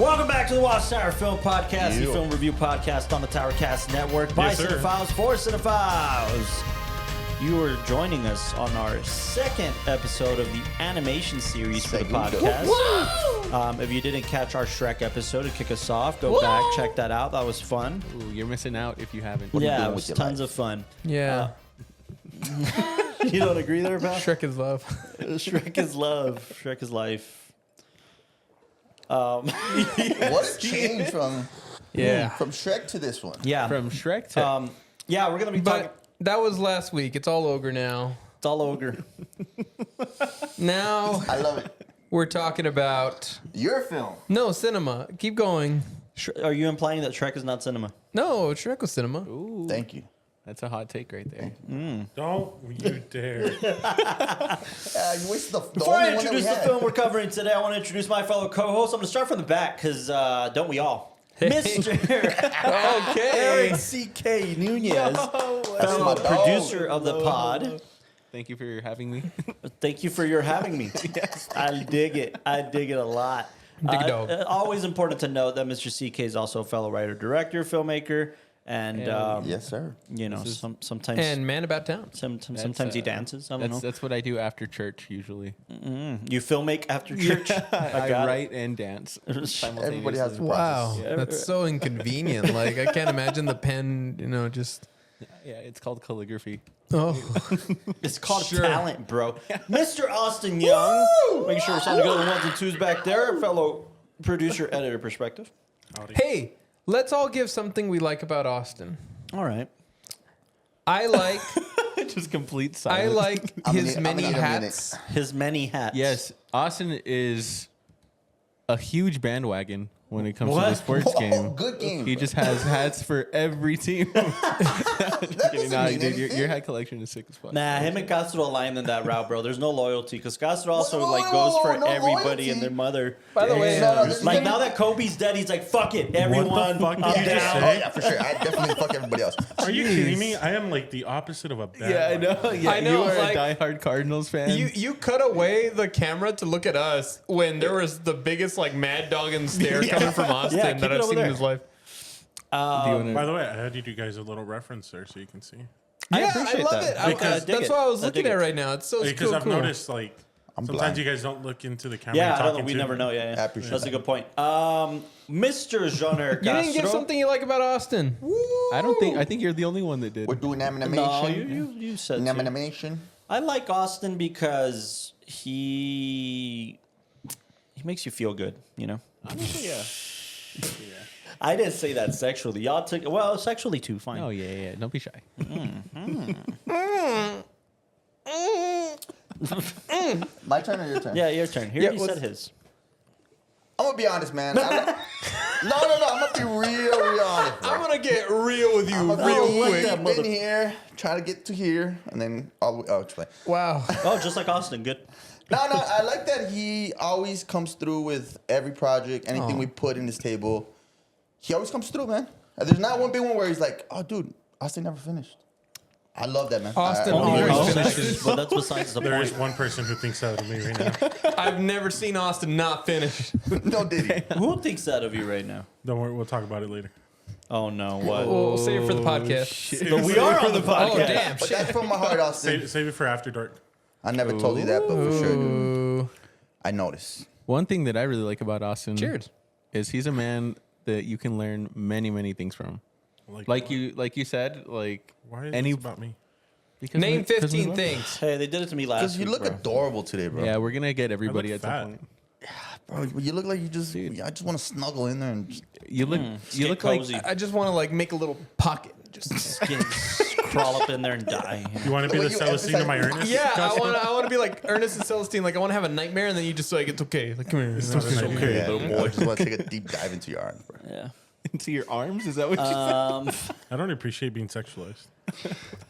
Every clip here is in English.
Welcome back to the WatchTower Film Podcast, the film review podcast on the Towercast Network by Cinephiles for Cinephiles. You are joining us on our second episode of the animation series for the podcast. If you didn't catch our Shrek episode to kick us off, go back, check that out. That was fun. Ooh, you're missing out if you haven't. Yeah, it was tons of fun. Yeah. You don't agree there, pal? Shrek is love. Shrek is love. Shrek is life. What a change from Shrek to this one. Yeah. From Shrek to... yeah, we're going to be talking... But that was last week. It's all ogre now. It's all ogre. Now I love it. we're talking about... Your film. No, cinema. Keep going. Are you implying that Shrek is not cinema? No, Shrek was cinema. Ooh, Thank you. that's a hot take right there. Don't you dare. You wasted the Before I only one that we introduce the had. film we're covering today, I want to introduce my fellow co-host. I'm going to start from the back because don't we all? Mr. Eric C.K. Nunez, fellow producer of the pod. Thank you for having me. Thank you for your having me. Yes. I dig it. I dig it a lot. Dig dog. Always important to note that Mr. C.K. is also a fellow writer, director, filmmaker, and Yes, sir. you know, sometimes And Man About Town. sometimes he dances. I don't know. That's what I do after church usually. You filmmake after church. I got it. write and dance. Everybody has a Wow. process. That's so inconvenient. Like, I can't imagine the pen, just... Yeah, it's called calligraphy. Oh. It's called Sure. talent, bro. Mr. Austin Young. Make sure we're sounding good on the ones and twos back there. Fellow producer, editor perspective. Hey, let's all give something we like about Austin. All right. I like Just complete silence. I like his many hats. His many hats. Yes, Austin is a huge bandwagon when it comes What? to the sports game. Good game. He just has hats for every team. That doesn't Nah, mean dude, anything. your hat collection is sick as fuck. Nah, him and Castro aligned in that route, bro. There's no loyalty because Castro also Whoa, like whoa, goes whoa, for no everybody loyalty. and their mother. By the way, Like now that Kobe's dead, he's like, fuck it, everyone. What the fuck did I'm you just down. Oh, yeah, for sure. I definitely fuck everybody else. Are you kidding me? I am like the opposite of a bad Yeah, I know. Yeah, I know, you are like- a diehard Cardinals fan. You cut away the camera to look at us when there was the biggest like mad dog and stare coming from Austin Yeah, keep that it I've over seen there. in his life. Do you wanna- By the way, I added you guys a little reference there so you can see. I Yeah, appreciate love that. it. Because- That's what I was I looking dig at it. right now. It's so Because cool. I've noticed like I'm sometimes blind. you guys don't look into the camera. Yeah, you're I don't know. talking We to never me. know. Yeah, I appreciate that's a that. good point. Mr. Jean-Eric You didn't give Castro. something you like about Austin. I don't think. I think you're the only one that did. We're doing No, animation. you said so. Animation. I like Austin because he makes you feel good, you know? Yeah. I didn't say that sexually. Y'all took sexually too, fine. Oh yeah. Don't be shy. My turn or your turn? Yeah, your turn. Here Yeah, he what's- said his. I'm going to be honest, man. No. I'm going to be real honest. Bro. I'm gonna get real with you I'm gonna real go quick. deep in here, try to get to here, and then all the way. Oh, explain. Wow. Oh, just like Austin. Good. No, I like that he always comes through with every project, anything we put in this table. He always comes through, man. There's not one big one where he's like, oh, dude, Austin never finished. I love that, man. Austin I always really Oh, finishes. but that's besides the There is point. one person who thinks that of me right now. I've never seen Austin not finish. No, did he? Who thinks that of you right now? Don't worry, we'll talk about it later. Oh, no. What? We'll save it for the podcast. But we are on the podcast. Oh damn! But Shit. that's from my heart, Austin. Save it for after dark. I never told you that, but for sure, dude. Ooh. I noticed. One thing that I really like about Austin Cheers. is he's a man that you can learn many things from. Like you said, like Why is any this about me? because Name we- 'cause we 15 love things. Hey, they did it to me last Because you week, look bro. adorable today, bro. it. Yeah, we're gonna get everybody look at some fat. point. Bro, you look like you just, I just want to snuggle in there and just, You look you Get look cozy. like I just want to like make a little pocket. Just Skin, crawl up in there and die. You want to be Well, the you Celestine of my emphasize- Ernest? yeah, I want to be like Ernest and Celestine. Like I want to have a nightmare, and then you just like it's okay. Like come here. It's not a okay. nightmare. yeah, little I boy. just want to take a deep dive into your arms, bro. Yeah. into your arms. Is that what you said? I don't appreciate being sexualized.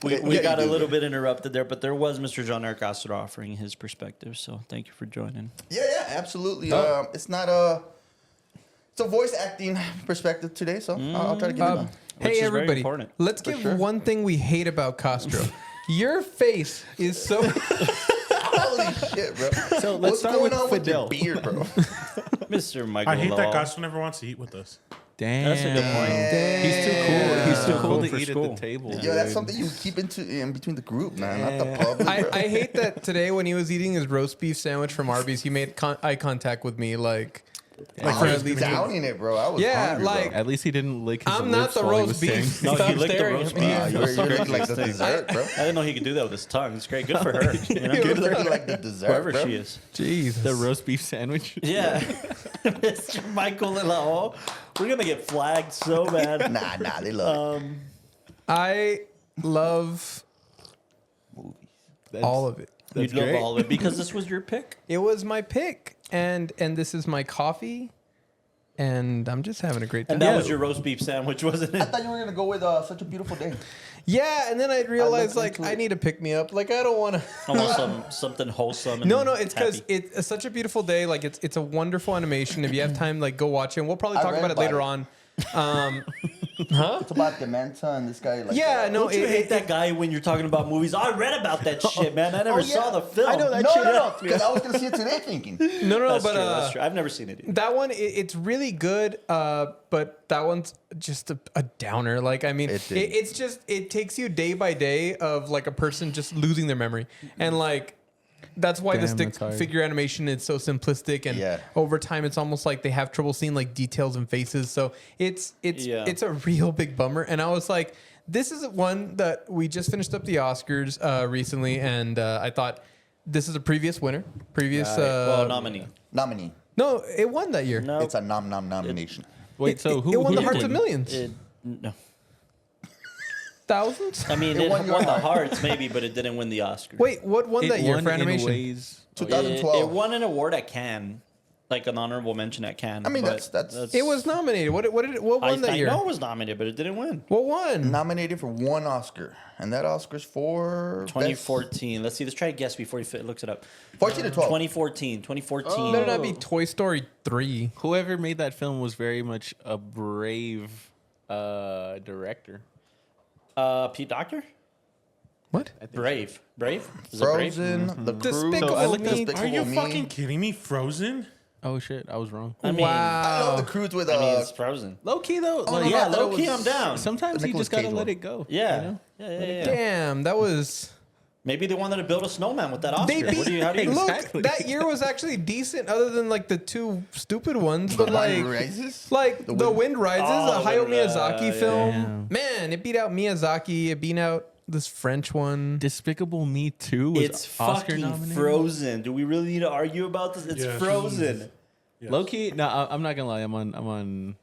We Yeah, got you a do, little man. bit interrupted there, but there was Mr. Jean-Eric Castro offering his perspective, so thank you for joining. Yeah, absolutely. Oh. It's not it's a voice acting perspective today, so I'll try to give it a. Which Hey is very everybody, important. let's give sure. one thing we hate about Castro. Your face is so. Holy shit, bro. So let's What's start going with on Fidel. with your beard, bro? Mr. Michael I hate Law. that Gaston never wants to eat with us. Damn. That's a good point. He's too cool. He's too cool Cool to for eat at school. the table. Yo, that's dude. something you keep in between the group, man, not the public. I bro. hate that today when he was eating his roast beef sandwich from Arby's, he made eye contact with me like I for was at least downing it, bro. I was Yeah, hungry, bro. like- At least he didn't lick his I'm not lips the while he roast was beef. saying. No, Stop he licked the staring roast at me. beef. You're looking like the dessert, bro. I didn't know he could do that with his tongue. It's great. Good for her. You know? You're looking like the dessert, Whoever bro. she is. Jesus. The roast beef sandwich. Yeah. Mr. Michael Law. We're going to get flagged so bad. Nah, they love I love movies. all of it. You That's love great. all of it because this was your pick. It was my pick, and this is my coffee, and I'm just having a great time. And that was your roast beef sandwich, wasn't I it? thought you were gonna go with Such a Beautiful Day. Yeah, and then I realized looked like into I it. need to pick me up. Like I don't want to. Almost something wholesome. And No, it's because happy. it's such a beautiful day. Like it's a wonderful animation. If you have time, like go watch it. And we'll probably I talk read about it about later it. on. It's about Dementa and this guy. Like, Yeah, no, Don't you hate that guy when you're talking about movies? I read about that shit, man. I never saw the film. I know that no, shit. no, because I was gonna see it today, thinking. No, That's but true. That's true. I've never seen it either. that one it's really good. But that one's just a downer. Like I mean, it's just it takes you day by day of like a person just losing their memory, and like that's why the Damn, stick that's hard. figure animation is so simplistic, and over time it's almost like they have trouble seeing like details and faces. So it's a real big bummer. And I was like, this is one that we just finished up the Oscars recently, and I thought this is a previous winner, nominee. Nominee. No, it won that year. No, It's a nomination. Wait, so it who won the did hearts win? of millions, no. thousands. I mean, It it won won, your the heart. hearts maybe, but it didn't win the Oscar. Wait, what won that year for animation? ways. 2012. It won an award at Cannes, like an honorable mention at Cannes. I mean, but that's It was nominated. What won that I year? know it was nominated, but it didn't win. What won? nominated for one Oscar, and that Oscar's for 2014. Let's see. Let's try to guess before he looks it up. 14 to 12. 2014. 2014. Oh. Better not be Toy Story 3. Whoever made that film was very much a brave director. Pete Docter? What? Brave. Brave? Is it Brave? Frozen, The Crew. Despicable So I looked up- Me. Are you Me. fucking kidding me? Frozen? Oh shit, I was wrong. I mean, I love Wow. The Cruise with I mean, it's Frozen. Low key though, no, like, no, Yeah, I thought it low key, was- I'm down. sometimes The you Nicolas just gotta Cage let one. it go. Yeah. you know? Yeah. Damn, that was. Maybe they wanted to build a snowman with that Oscar. They beat, How do you look, Exactly. that year was actually decent, other than like the two stupid ones. But Mind like, Rises? like the Wind Rises, Oh, a Hayao Wind Miyazaki Ri- film. Man, it beat out Miyazaki. It beat out this French one. Despicable Me 2 was It's Oscar fucking nominated. Frozen. Do we really need to argue about this? It's Yeah, Frozen. Yes. Low key, no, I'm not gonna lie. I'm on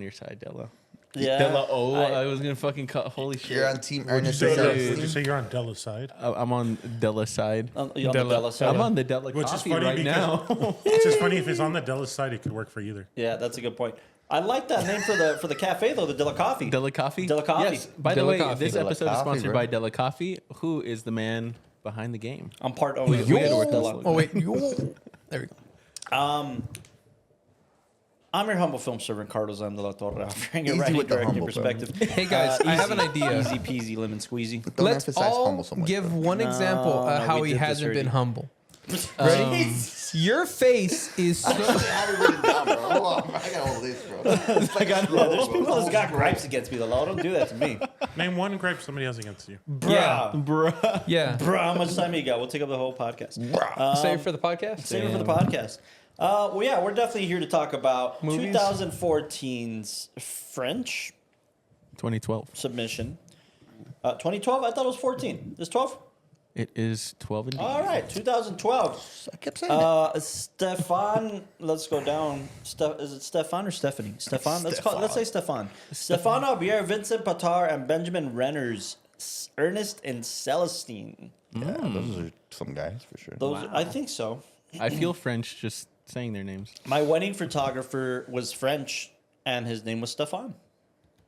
your side, Della. Yeah. Della. Oh, I- I was gonna fucking cut. Holy shit! You're on Team Would you Ernest say and would you Celestine. say you're on Della's side? I'm on Della's side. you're on the Della. Della side. I'm on the Della Which is coffee funny right because now. it's just funny if it's on the Della's side, it could work for either. Yeah, that's a good point. I like that name for the cafe though, the Della Coffee. Della Coffee. Della Coffee. Yes. By Della the way, Coffee. this Della episode is Coffee, sponsored bro. by Della Coffee, who is the man behind the game. I'm part of We had to work Della. this Oh wait, there we go. I'm your humble film servant, Carlos M. de la Torre, offering a Easy writing, with the directing humble, bro. perspective. Hey guys, I have an idea. Easy peasy lemon squeezy. Don't Let's emphasize all humble so much. give bro. one example of no, how we he did this hasn't already. been humble. Ready? Your face is so. I have it written down, bro. Hold on, I got all this, bro. There's people that's got gripes against me, the law. Don't do that to me. Name one gripe somebody has against you. Yeah. Bruh. Yeah. Bruh, how much time you got? We'll take up the whole podcast. Save it for the podcast. Save it for the podcast. Well, yeah, we're definitely here to talk about Movies? 2014's French 2012. submission. 2012? I thought it was 14. Is 12? It is 12 indeed. All right, 2012. I kept saying it. Stefan, let's go down. Is it Stefan or Stephanie? Stefan. Let's say Stefan. Stefan Aubier, Vincent Patard, and Benjamin Renner's Ernest and Celestine. Yeah, those are some guys for sure. Those, I think so. I feel French just saying their names. My wedding photographer was French, and his name was Stefan.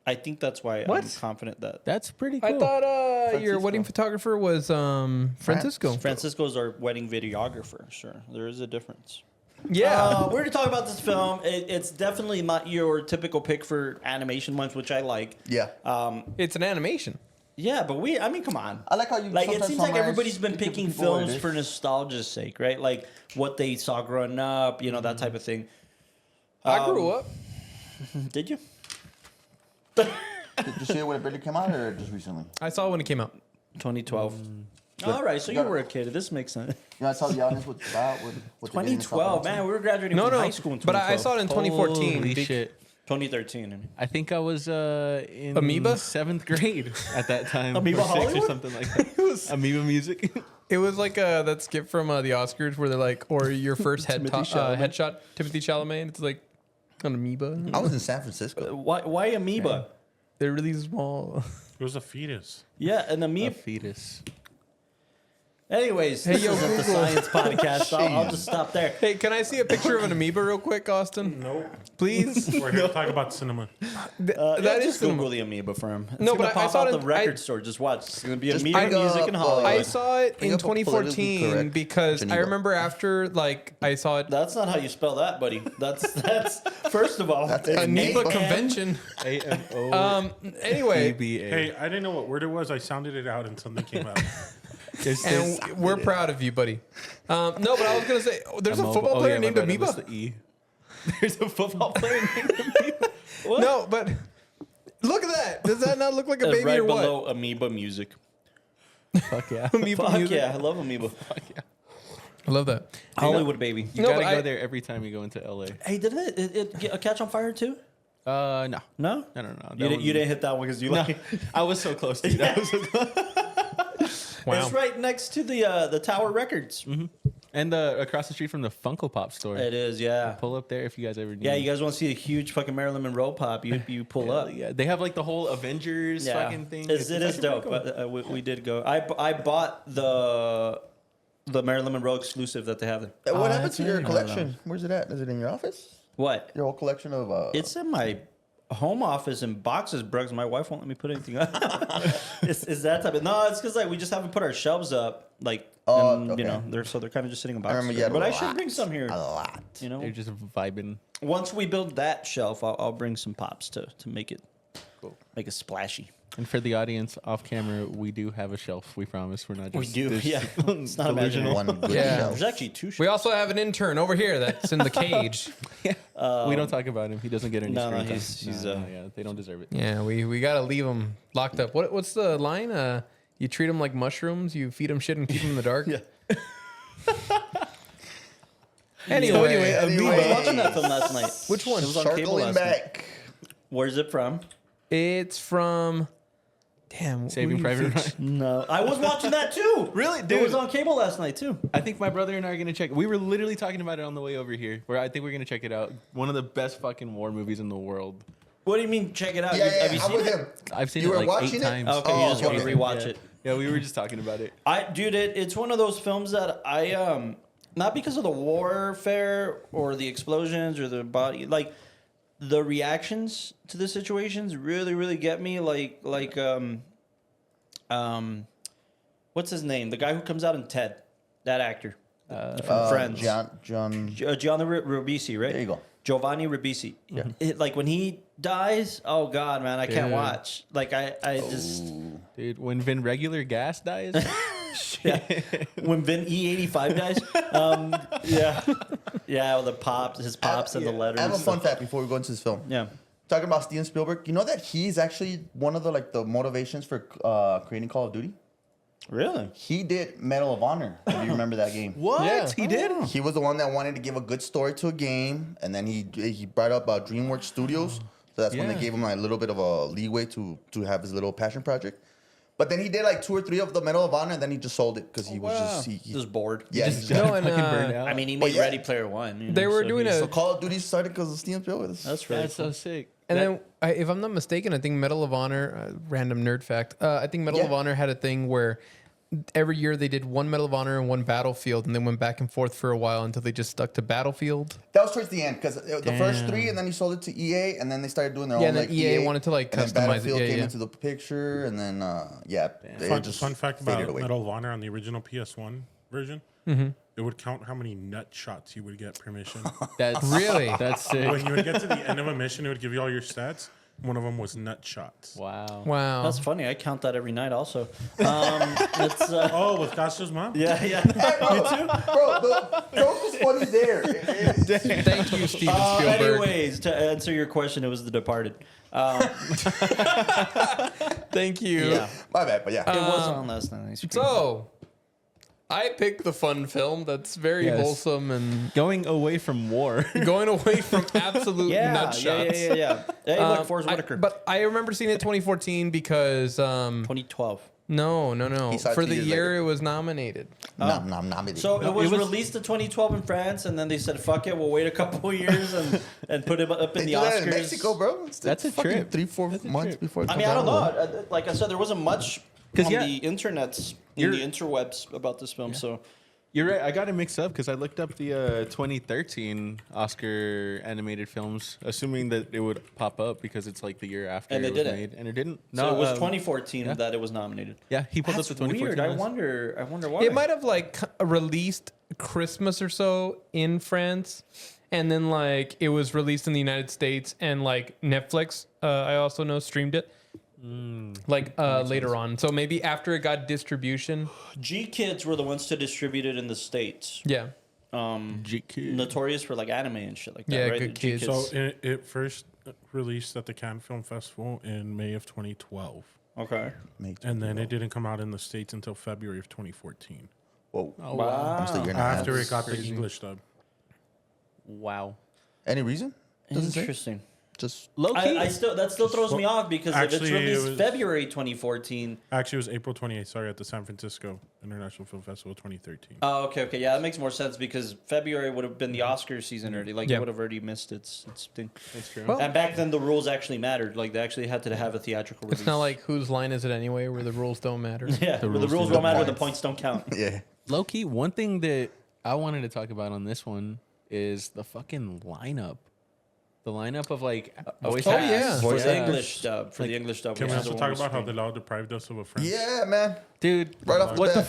I think that's why I'm What? confident that That's pretty cool. I thought your Francisco. wedding photographer was Francisco. Francisco's our wedding videographer. Sure, there is a difference. Yeah. We're going to talk about this film. It's definitely not your typical pick for animation ones, which I like. Yeah. It's an animation. Yeah, but I mean, come on. I like how you like. It seems like summarize everybody's been different picking people what it films is. for nostalgia's sake, right? Like what they saw growing up, that type of thing. I grew up. Did you? Did you see it when it barely came out, or just recently? I saw it when it came out. 2012. All right, so you were a kid. This makes sense. I saw the audience with that. What they did in the 2012, man, we were graduating No, from no, high school in but 2012. I saw it in 2014. Holy shit. 2013. I think I was in Amoeba? 7th grade at that time. Amoeba or 6th Hollywood? or something like that. Amoeba music. It was like that skit from the Oscars where they're like, or your first headshot, Timothy Chalamet. It's like an amoeba. I was in San Francisco. Why amoeba? They're really small. It was a fetus. Yeah, an A amoeba. fetus. Anyways, Hey, this yo, isn't the Google. science podcast. I'll just stop there. Hey, can I see a picture of an amoeba real quick, Austin? Nope. Please. We're here to talk about cinema. That Just is Google the amoeba for him. It's No, gonna but I pop saw out it the in- record I- store. Just watch. It's gonna be Just amoeba bring music up, in Hollywood. I saw it Bring in up a politically 2014 correct because I Geneva. remember after I saw it. That's not how you spell that, buddy. That's first of all. That's it's Amoeba A-M. convention. AMO. Anyway, ABA. Hey, I didn't know what word it was. I sounded it out and something came out. and we're proud of you, buddy. No, but I was gonna say, there's a Amoeba. football Oh, player yeah, my named bad, I Amoeba. missed the E. There's a football player named Amoeba. What? No, but look at that. Does that not look like a baby right or what? below amoeba music. Fuck yeah. Amoeba Fuck music. yeah, I love amoeba. I love that. Hollywood baby. You No, gotta but go I- there every time you go into LA. Hey, didn't it get catch on fire too? No. No, No. You didn't hit that one because you like. I was so close, dude. I was so close. Wow. It's right next to the Tower Records. And across the street from the Funko Pop store. It is, yeah. Pull up there if you guys ever need. Yeah, you guys want to see a huge fucking Marilyn Monroe pop? You pull up. Yeah, they have like the whole Avengers fucking thing. It is fucking dope. pretty cool. But we did go. I bought the Marilyn Monroe exclusive that they have there. What happened that's to your right. collection? Where's it at? Is it in your office? What? Your whole collection of. It's in my home office in boxes, bro. 'Cause my wife won't let me put anything up. It's that type of. No, it's because we just haven't put our shelves up. Okay. They're kind of just sitting in I boxes. remember you had But a I should lot. bring some here. A lot. They're just vibing. Once we build that shelf, I'll bring some pops to make it make it splashy. And for the audience off camera, we do have a shelf. We promise. We're not just. We do, this yeah. It's not delusional. One good Yeah. shelf. There's actually two. We also have an intern over here that's in the cage. we don't talk about him. He doesn't get any no, screen time. he's, yeah, they don't deserve it. Yeah, we gotta leave them locked up. What's the line? You treat them like mushrooms. You feed them shit and keep them in the dark. Yeah. Anyway, I was watching that film last night. Which one? It was on cable Circling last night. back. Where's it from? It's from. Damn. Saving who do you Private think- Ryan. No, I was watching that too. Really? It Dude. was on cable last night too. I think my brother and I are gonna check. We were literally talking about it on the way over here. Where I think we're gonna check it out. One of the best fucking war movies in the world. What do you mean? Check it out. Yeah, Have you how seen with it? him? I've seen You it were like watching 8 it? times. Okay, you just want to okay. rewatch yeah. it. Yeah, we were just talking about it. Dude, it's one of those films that I not because of the warfare or the explosions or the body, like the reactions to the situations really get me. What's his name? The guy who comes out in Ted, that actor from Friends. John. Giovanni Ribisi, right? There you go. Giovanni Ribisi. Yeah. Like when he dies, oh god, man, I can't Dude. watch. Like I just Dude, when Vin Regular Gas dies, when Vin E85 dies, yeah, the pops, his pops, and the letters. I have a fun fact before we go into this film. Yeah. Talking about Steven Spielberg, you know that he's actually one of the motivations for creating Call of Duty. Really? He did Medal of Honor. If you remember that game. what? Yeah. He did? He was the one that wanted to give a good story to a game, and then he brought up DreamWorks Studios. So that's when they Yeah. gave him like a little bit of a leeway to have his little passion project. But then he did like 2 or 3 of the Medal of Honor, and then he just sold it because he was Just bored. yeah. Just he's got No, and, fucking burned out. I mean, he Well, made yeah. Ready Player One. You know, They were so doing he's- so Call of Duty started because of Steven Spielberg. That's really that's cool. so sick. And then, if I'm not mistaken, I think Medal of Honor, random nerd fact, I think Medal of Yeah. Honor had a thing where every year they did one Medal of Honor and one Battlefield, and then went back and forth for a while until they just stuck to Battlefield. That was towards the end because the first 3, and then he sold it to EA, and then they started doing their Yeah, own. and then like EA wanted to, like, and then customize it. Battlefield Yeah, came yeah. into the picture, and then they just Fun fact faded about away. Medal of Honor on the original PS1 version. Mm-hmm. It would count how many nut shots you would get per mission. That's Really? That's sick. When you would get to the end of a mission, it would give you all your stats. One of them was nut shots. Wow. That's funny. I count that every night. Also, it's Oh, with Casio's mom? yeah. Bro, the joke was funny there. Thank you, Steven Spielberg. Anyways, to answer your question, it was The Departed. Thank you. Yeah, My bad, but yeah. it was on last night. So, I picked the fun film that's very wholesome and Going away from war. going away from absolute nut shots. yeah. Hey, look, Forrest Whitaker. But I remember seeing it 2014 because 2012. no. He saw it For 2 the years year later. it was nominated. Nom. So it was released in 2012 in France, and then they said, "Fuck it, we'll wait a couple of years and put it up in They the do that Oscars." in Mexico, bro. It's That's a fucking trip. 3-4 months before. It I mean, comes I don't out. know. Like I said, there wasn't much on the internets, in the interwebs about this film. So You're right. I got it mixed up because I looked up the 2013 Oscar animated films, assuming that it would pop up because it's like the year after And it it was didn't. made, and it didn't. so it was 2014 that it was nominated. Yeah, he pulled That's up the 2014. weird. I list. wonder why. It might have like released Christmas or so in France, and then like it was released in the United States, and like Netflix, I also know streamed it. Later on, so maybe after it got distribution. G Kids were the ones to distribute it in the States. Yeah, Notorious for like anime and shit like that, Yeah, right? good G kids. So it first released at the Cannes Film Festival in May of 2012. Okay. And then it didn't come out in the States until February of 2014. Whoa. Oh, Wow. Almost a year and a half. After it got the English dub. Wow. Any reason? Does it say? Interesting. Just Low key. I still that still throws me off because if it's Actually, it released was- February 2014. Actually, it was April 28th, sorry, at the San Francisco International Film Festival 2013. Oh, okay. Yeah, that makes more sense because February would have been the Oscar season already. Like, Yeah. it would have already missed its thing. That's true. Well, And back then, the rules actually mattered. Like, they actually had to have a theatrical release. it's not like whose line is it anyway, where the rules don't matter. yeah, the rules rules do don't matter. The points. points don't count. yeah. Low key, one thing that I wanted to talk about on this one is the fucking lineup. The lineup of like voice Oh, actors. yeah. For Voice the actors. English dub. For the English dub. Can we which is also the talk one about how streamed. the law deprived us of a friend? Yeah, man. Dude, Right off the what the bat.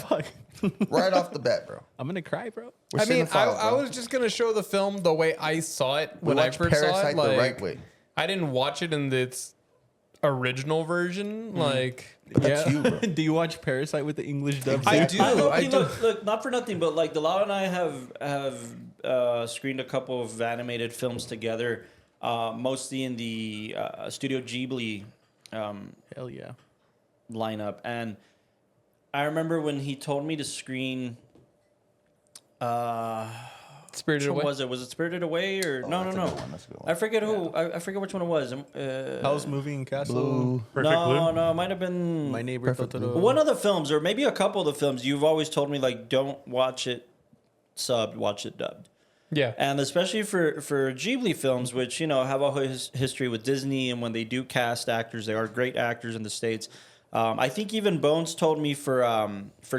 fuck? Right off the bat, bro. I'm gonna cry, bro. We're I mean, cinephiles, I bro. was just gonna show the film the way I saw it We when I watch first saw Parasite it. the Like, right way. I didn't watch it in its original version. Like, That's you, bro. Do you watch Parasite with the English dub? I too? do. Look, do. look, not for nothing, but like Delau and I have screened a couple of animated films together, mostly in the Studio Ghibli Hell yeah. lineup. And I remember when he told me to screen. Spirited Which one Away. was it? Was it Spirited Away or no? that's a No. good one, that's a good one. I forget who. I forget which one it was. Howl's Moving Castle. Blue. Perfect Blue? No, it might have been My Neighbor Perfect Totoro. Blue. one of the films, or maybe a couple of the films. You've always told me like, don't watch it subbed, watch it dubbed. Yeah. And especially for Ghibli films, which have a history with Disney, and when they do cast actors, they are great actors in the States. I think even Bones told me for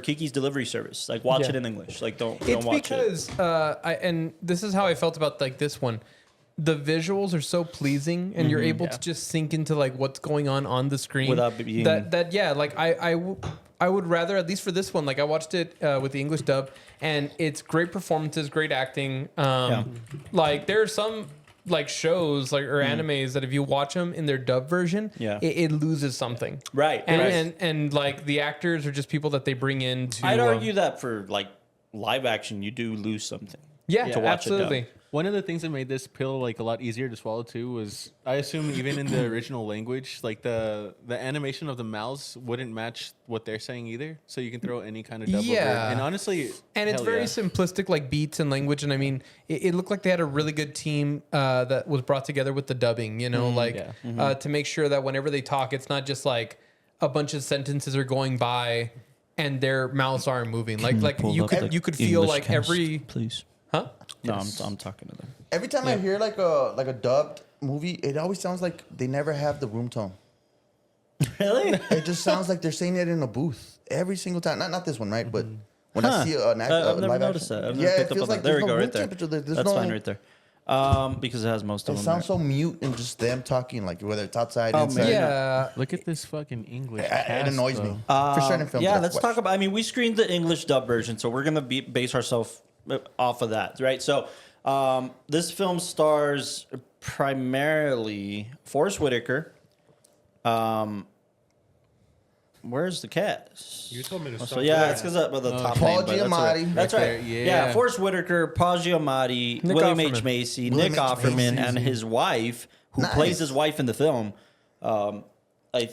Kiki's Delivery Service, like watch Yeah. it in English, like don't It's watch because and this is how I felt about like this one. The visuals are so pleasing, and you're able to just sink into like what's going on the screen Without being- that yeah. Like I would rather, at least for this one, like I watched it with the English dub, and it's great performances, great acting. Like there are some like shows like or animes that if you watch them in their dub version, it loses something. Right, And, right. and like the actors are just people that they bring in to. I'd argue that for like live action, you do lose something. yeah, to watch it dub. absolutely. One of the things that made this pill like a lot easier to swallow too was I assume even in the original language, like the animation of the mouths wouldn't match what they're saying either. So you can throw any kind of dub over it. Yeah. And honestly, And it's hell very yeah. simplistic, like beats and language. And I mean, it looked like they had a really good team that was brought together with the dubbing, to make sure that whenever they talk, it's not just like a bunch of sentences are going by and their mouths aren't moving. Like you could feel like every, please. huh? No, I'm talking to them. Every time I hear like a dubbed movie, it always sounds like they never have the room tone. Really? It just sounds like they're saying it in a booth every single time. Not this one, right? But when I see an actor, I've never live noticed action, that. I've yeah, never it picked up feels on like that. There there's we no go, room right there. temperature. There's That's no, fine right there. Because it has most of It them. sounds there. so mute and just them talking, like whether it's outside, Oh, inside. man. Yeah. Look at this fucking English. It cast, annoys though. me. For certain films. Yeah, I've let's watched. talk about. I mean, we screened the English dub version, so we're gonna base ourselves off of that, right? So, this film stars primarily Forrest Whitaker, Where's the cast? You told me to So stop. yeah, it's because of the top Paul name. But Giamatti. That's right. Right there, Yeah. yeah. Forrest Whitaker, Paul Giamatti, Nick William H. Offerman. Macy, William Nick H. Offerman, Macy. and his wife, who Nice. plays his wife in the film. I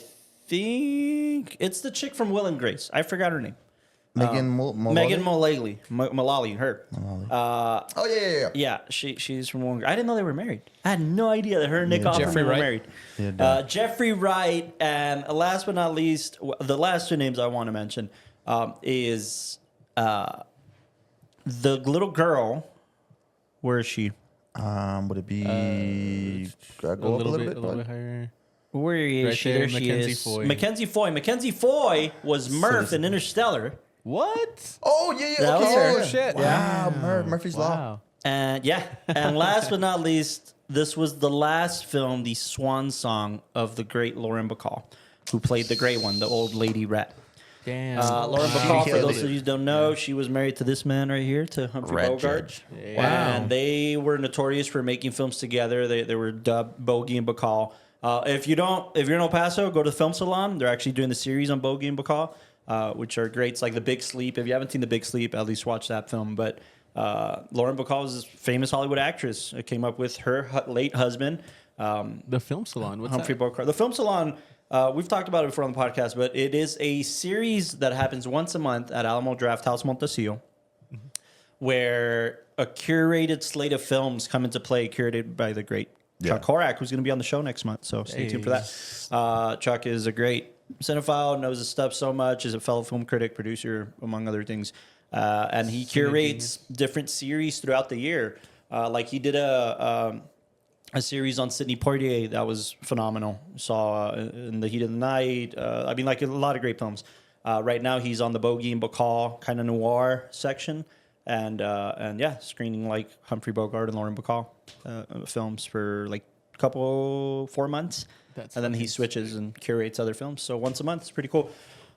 think it's the chick from Will and Grace. I forgot her name. Megan Mullally, her. Oh yeah. Yeah, she's from Will and Grace. I didn't know they were married. I had no idea that her and Nick Offerman Jeffrey were Wright. married. Yeah, Jeffrey Wright, and last but not least, the last two names I want to mention is the little girl. Where is she? Would it be? Go up a little bit. higher. Where is Right she? there, There she Mackenzie is. Foy. Mackenzie Foy. Mackenzie Foy was Murph in Interstellar. What? Oh yeah. That was Okay. her. Oh, shit. Wow. Murphy's Law. Wow. And and last but not least, this was the last film, the swan song of the great Lauren Bacall, who played the great one, the old lady rat. Damn. Lauren She Bacall, for killed those it. of you who don't know, she was married to this man right here, to Humphrey Red Bogart. Judge. And they were notorious for making films together. They were dubbed Bogey and Bacall. If you're in El Paso, go to the Film Salon. They're actually doing the series on Bogey and Bacall, which are great. It's like The Big Sleep. If you haven't seen The Big Sleep, at least watch that film. But Lauren Bacall is a famous Hollywood actress. It came up with her late husband, The Film Salon. What's Humphrey that? Bogart. The Film Salon, we've talked about it before on the podcast, but it is a series that happens once a month at Alamo Draft House Montecillo, where a curated slate of films come into play, curated by the great Chuck Horak, who's going to be on the show next month. So stay tuned for that. Chuck is a great cinephile, knows his stuff so much, is a fellow film critic, producer, among other things. And he curates different series throughout the year. Like he did a series on Sidney Poitier that was phenomenal. Saw In the Heat of the Night. I mean, like a lot of great films. Right now, he's on the Bogey and Bacall kind of noir section, and screening like Humphrey Bogart and Lauren Bacall films for like 4 months, and then he switches and curates other films. So once a month, it's pretty cool.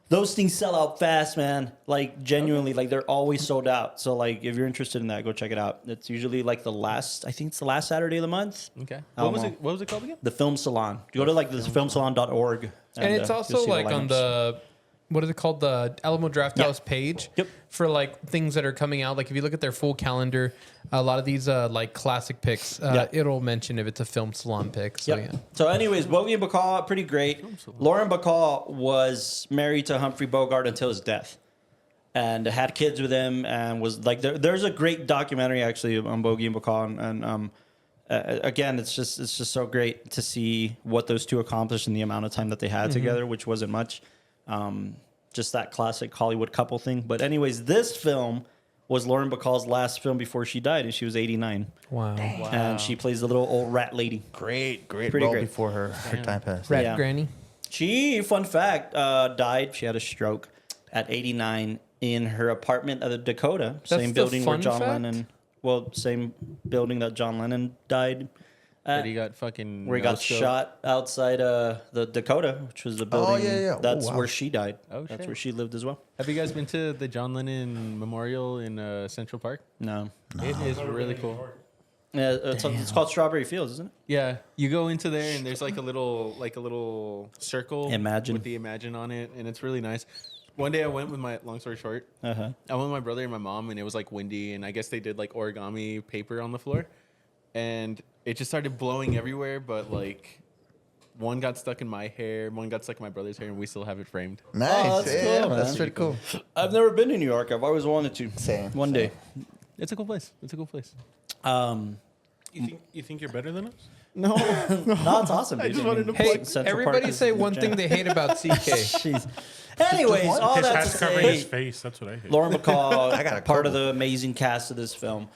Those things sell out fast, man. Like genuinely, like they're always sold out. So like, if you're interested in that, go check it out. It's usually like I think it's the last Saturday of the month. Okay. Alamo. What was it called again? The Film Salon. You go to like the filmsalon.org. And it's you'll also see like on lineups. the, what is it called? The Alamo Draft House page. Yep. For like things that are coming out. Like if you look at their full calendar, a lot of these like classic picks, it'll mention if it's a Film Salon pick. So Yep. yeah. So anyways, Bogey and Bacall, pretty great. Lauren Bacall was married to Humphrey Bogart until his death, and had kids with him, and was like, there's a great documentary actually on Bogey and Bacall, and again, it's just so great to see what those two accomplished in the amount of time that they had together, which wasn't much. Just that classic Hollywood couple thing. But anyways, this film was Lauren Bacall's last film before she died, and she was 89. Wow. And she plays the little old rat lady. Great Pretty role great. before her time passed. Rat Yeah. Granny. She, fun fact, died. She had a stroke at 89 in her apartment at the Dakota, That's same the building where fun John fact? Lennon. Well, same building that John Lennon died. Where he got fucking. Where he got no-scope. shot outside the Dakota, which was the building. yeah. Oh, That's wow. where she died. Oh, That's shit. where she lived as well. Have you guys been to the John Lennon Memorial in Central Park? No. It is really cool. Yeah, it's called Strawberry Fields, isn't it? Yeah, you go into there and there's like a little circle Imagine. with the Imagine on it, and it's really nice. One day I went with my, long story short, Uh-huh. I went with my brother and my mom, and it was like windy, and I guess they did like origami paper on the floor, and it just started blowing everywhere. But like, one got stuck in my hair, one got stuck in my brother's hair, and we still have it framed. Nice. Oh, that's yeah, cool, that's man. pretty cool. I've never been to New York. I've always wanted to. Same. One day. It's a cool place. It's a cool place. You think you're better than us? No, it's awesome. I dude. just wanted to Hey, Central Park everybody is say the one jam. thing they hate about CK. Jeez. Anyways, all His that to hat's covering his say, face. That's what I hate. Lauren Bacall, I got a part of couple. the amazing cast of this film.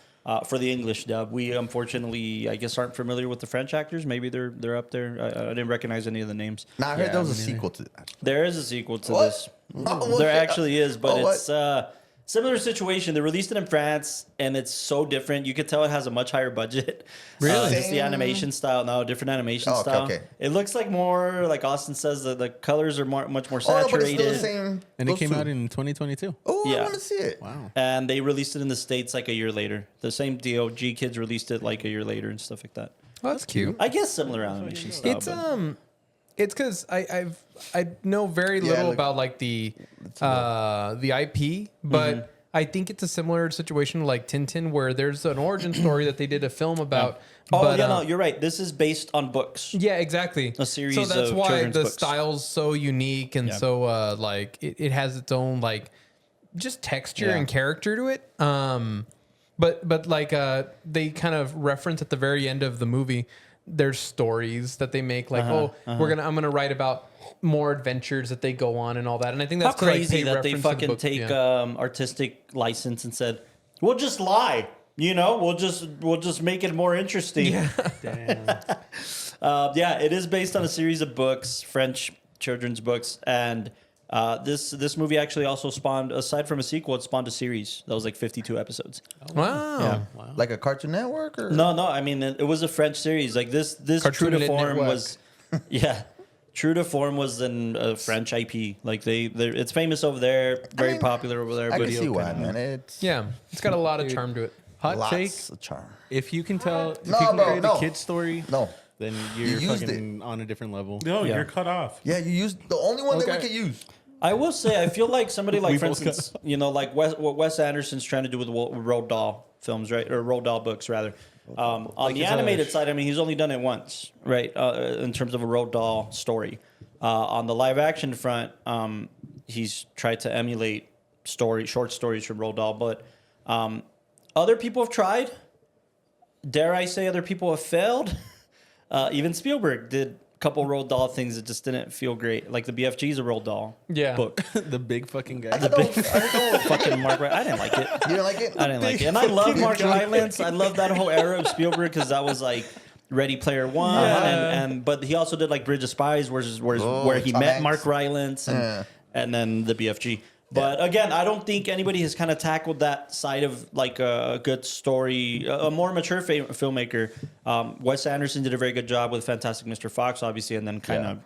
For the English dub, we unfortunately, I guess, aren't familiar with the French actors. Maybe they're up there. I didn't recognize any of the names. Now I heard Yeah, there was a me neither. sequel to that. There is a sequel to What? this. Oh, There okay. actually is, but Oh, what? it's similar situation. They released it in France, and it's so different. You could tell it has a much higher budget. Really? Just the Same- animation style. No, different animation Oh, okay, style. okay. It looks like more, like Austin says, the colors are much more Oh, no, but it's saturated. still the same. And it those came two. out in 2022. Oh, Yeah. I want to see it. Wow. And they released it in the States like a year later. The same deal. G Kids released it like a year later and stuff like that. Well, that's cute. I guess similar animation style. It's but It's because I know very little about like the IP, but I think it's a similar situation to like Tintin, where there's an origin story that they did a film about. Oh, but, no, you're right. This is based on books. Yeah, exactly. A series so that's of why children's the books. style's so unique and so like it has its own like just texture and character to it. But like they kind of reference at the very end of the movie, there's stories that they make like I'm gonna write about more adventures that they go on and all that. And I think that's how crazy like, that they fucking take artistic license and said, we'll just lie. You know, we'll just make it more interesting. Yeah. Damn. It is based on a series of books, French children's books, and this movie actually also spawned, aside from a sequel, it spawned a series that was like 52 episodes. Wow. Yeah. Wow. Like a Cartoon Network or No. I mean, it was a French series. Like this Cartoon True to Form Network. was, True to Form was a French IP. Like it's famous over there, very popular over there. I But can see why, man. It's It's got a lot of charm to it. Hot lots take. of charm. If you can tell, if No, you can bro, create no. a kid's story, No. then You you're used fucking on a different level. No, Yeah. you're cut off. Yeah, you used the only one that we Okay. could use. I will say, I feel like somebody like, We for both instance, like what Wes Anderson's trying to do with Roald Dahl films, right? Or Roald Dahl books, rather. On the animated side, I mean, he's only done it once, right? In terms of a Roald Dahl story. On the live action front, he's tried to emulate short stories from Roald Dahl, but other people have tried. Dare I say other people have failed? Even Spielberg did a couple Roald Dahl things that just didn't feel great. Like the BFG is a Roald Dahl book. The big fucking guy. Fucking Mark Rylance. I didn't like it. You didn't like it? I didn't like it. And I love Mark Rylance. I love that whole era of Spielberg because that was like Ready Player One. And but he also did like Bridge of Spies, where he Tom met Hanks. Mark Rylance and then the BFG. But again, I don't think anybody has kind of tackled that side of like a good story. A more mature filmmaker. Wes Anderson did a very good job with Fantastic Mr. Fox, obviously, and then kind of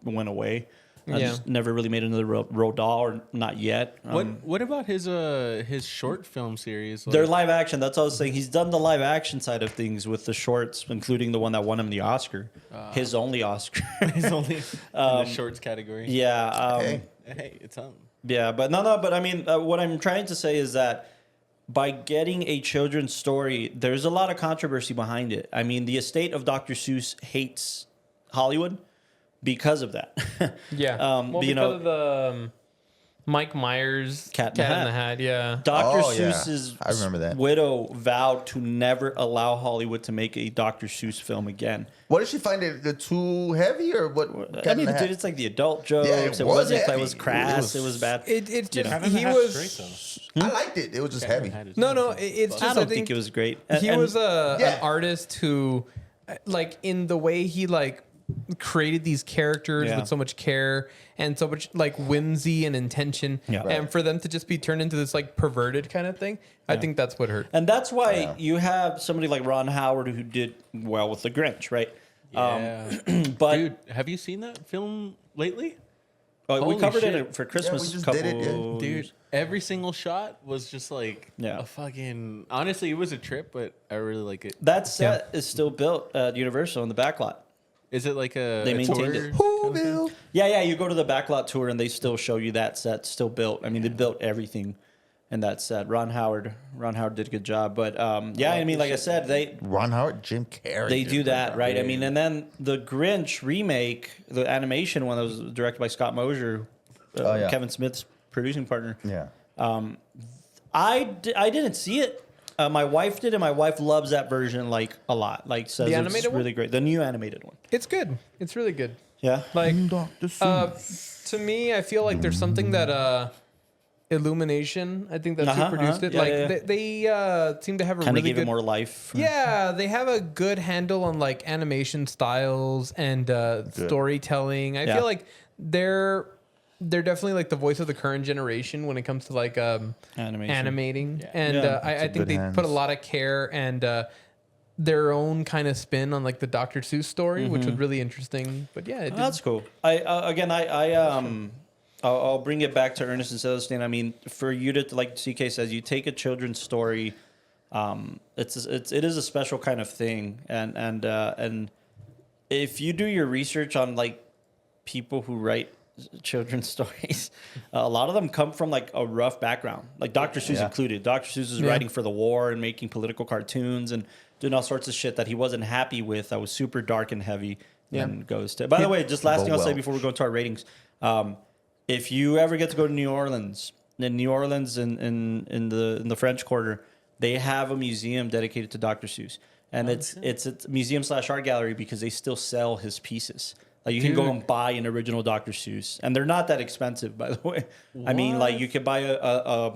went away. Just never really made another Roald Dahl, or not yet. What about his short film series? They're live action. That's what I was saying. He's done the live action side of things with the shorts, including the one that won him the Oscar, his only Oscar. He's only in the shorts category. Yeah. Hey, it's on. Yeah, but no. But I mean, what I'm trying to say is that by getting a children's story, there's a lot of controversy behind it. I mean, the estate of Dr. Seuss hates Hollywood because of that. Yeah. Well, because of the Mike Myers Cat in the Hat. Yeah. Dr. Oh, yeah. Seuss's I remember that. widow vowed to never allow Hollywood to make a Dr. Seuss film again. What did she find it too heavy or what? I mean, dude, it's like the adult jokes. Yeah, it it was wasn't. It heavy. was crass. It It was was- bad. It's just Cat in the he Hat's was. straight, though. I liked it. It was just heavy. No. It's just I don't think it was great. He And- was an Yeah. artist who, like, in the way he like created these characters Yeah. with so much care and so much like whimsy and intention, Yeah. and for them to just be turned into this like perverted kind of thing, I think that's what hurt. And that's why you have somebody like Ron Howard who did well with The Grinch, right? Yeah. But Dude, have you seen that film lately? we holy covered shit. it for Christmas. we just couple did it, yeah. Dude, years. every single shot was just like Yeah. a fucking. Honestly, it was a trip, but I really like it. That set is still built at Universal in the backlot. Is it like a They a maintained tour? it. Whoville. Yeah. You go to the backlot tour and they still show you that set still built. I mean, they built everything in that set. Ron Howard did a good job. But I mean, like I said, they Ron Howard, Jim Carrey. They did do a that, good right? job. I mean, and then the Grinch remake, the animation one that was directed by Scott Mosier, yeah. Kevin Smith's producing partner. Yeah. I didn't see it. My wife did, and my wife loves that version like a lot. Like says The it's animated one? really great. The new animated one. It's good. It's really good. Yeah. Like Dr. Seuss. to me, I feel like there's something that Illumination. I think that's who produced it. Yeah, like yeah. they seem to have a Kind of really gave good. it more life. Yeah, they have a good handle on like animation styles and storytelling. I Yeah. feel like they're definitely like the voice of the current generation when it comes to like animating. And Yeah. I think good they hands. put a lot of care and their own kind of spin on like the Dr. Seuss story, which was really interesting. But yeah, it Oh, that's cool. I'll bring it back to Ernest and Celestine. I mean, for you to, like CK says, you take a children's story. It is a special kind of thing, and if you do your research on like people who write children's stories, a lot of them come from like a rough background, like Dr. Seuss included. Dr. Seuss is writing for the war and making political cartoons and doing all sorts of shit that he wasn't happy with. That was super dark and heavy. And goes to. By the way, just last thing I'll say before we go into our ratings, if you ever get to go to New Orleans, in the French Quarter, they have a museum dedicated to Dr. Seuss, and it's a museum/art gallery because they still sell his pieces. Like you can go and buy an original Dr. Seuss, and they're not that expensive, by the way. What? I mean, like you could buy a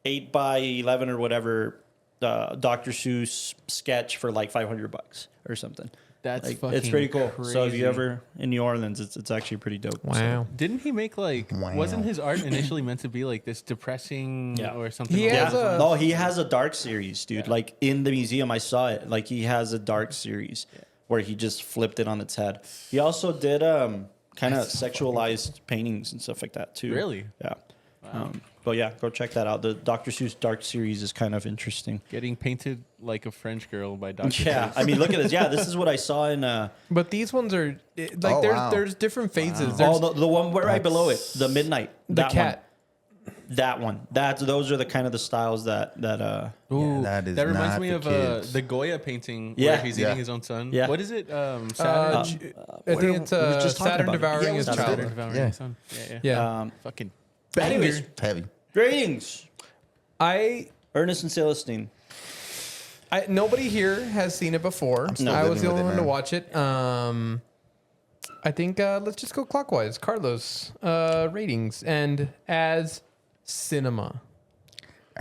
8x11 or whatever Dr. Seuss sketch for like $500 or something. That's like, fucking it's pretty cool. crazy. So if you ever in New Orleans, it's actually pretty dope. Wow. So. Didn't he make like? Wasn't his art initially meant to be like this depressing or something? He has No, he has a dark series, dude. Like in the museum, I saw it. Like he has a dark series where he just flipped it on its head. He also did kind of sexualized paintings and stuff like that too. Really? Yeah. Wow. But yeah, go check that out. The Dr. Seuss Dark series is kind of interesting. Getting painted like a French girl by Dr. Yeah, Seuss. I mean, look at this. Yeah, this is what I saw in. But these ones are like there's different phases. Oh, the one right below it, the Midnight. The cat. That one. Those are the kind of the styles that. Ooh, that is that reminds not me the of kids. the Goya painting Yeah. where he's eating his own son. Yeah. What is it? I think it's we were just talking Saturn about it. devouring Yeah, his Saturn child. Devouring Yeah. his son. Yeah. Yeah. Fucking. Anyways, Heavy. ratings. Ernest and Celestine. Nobody here has seen it before. still I was living the with only it, one to man. watch it. I think let's just go clockwise. Carlos, ratings and as cinema.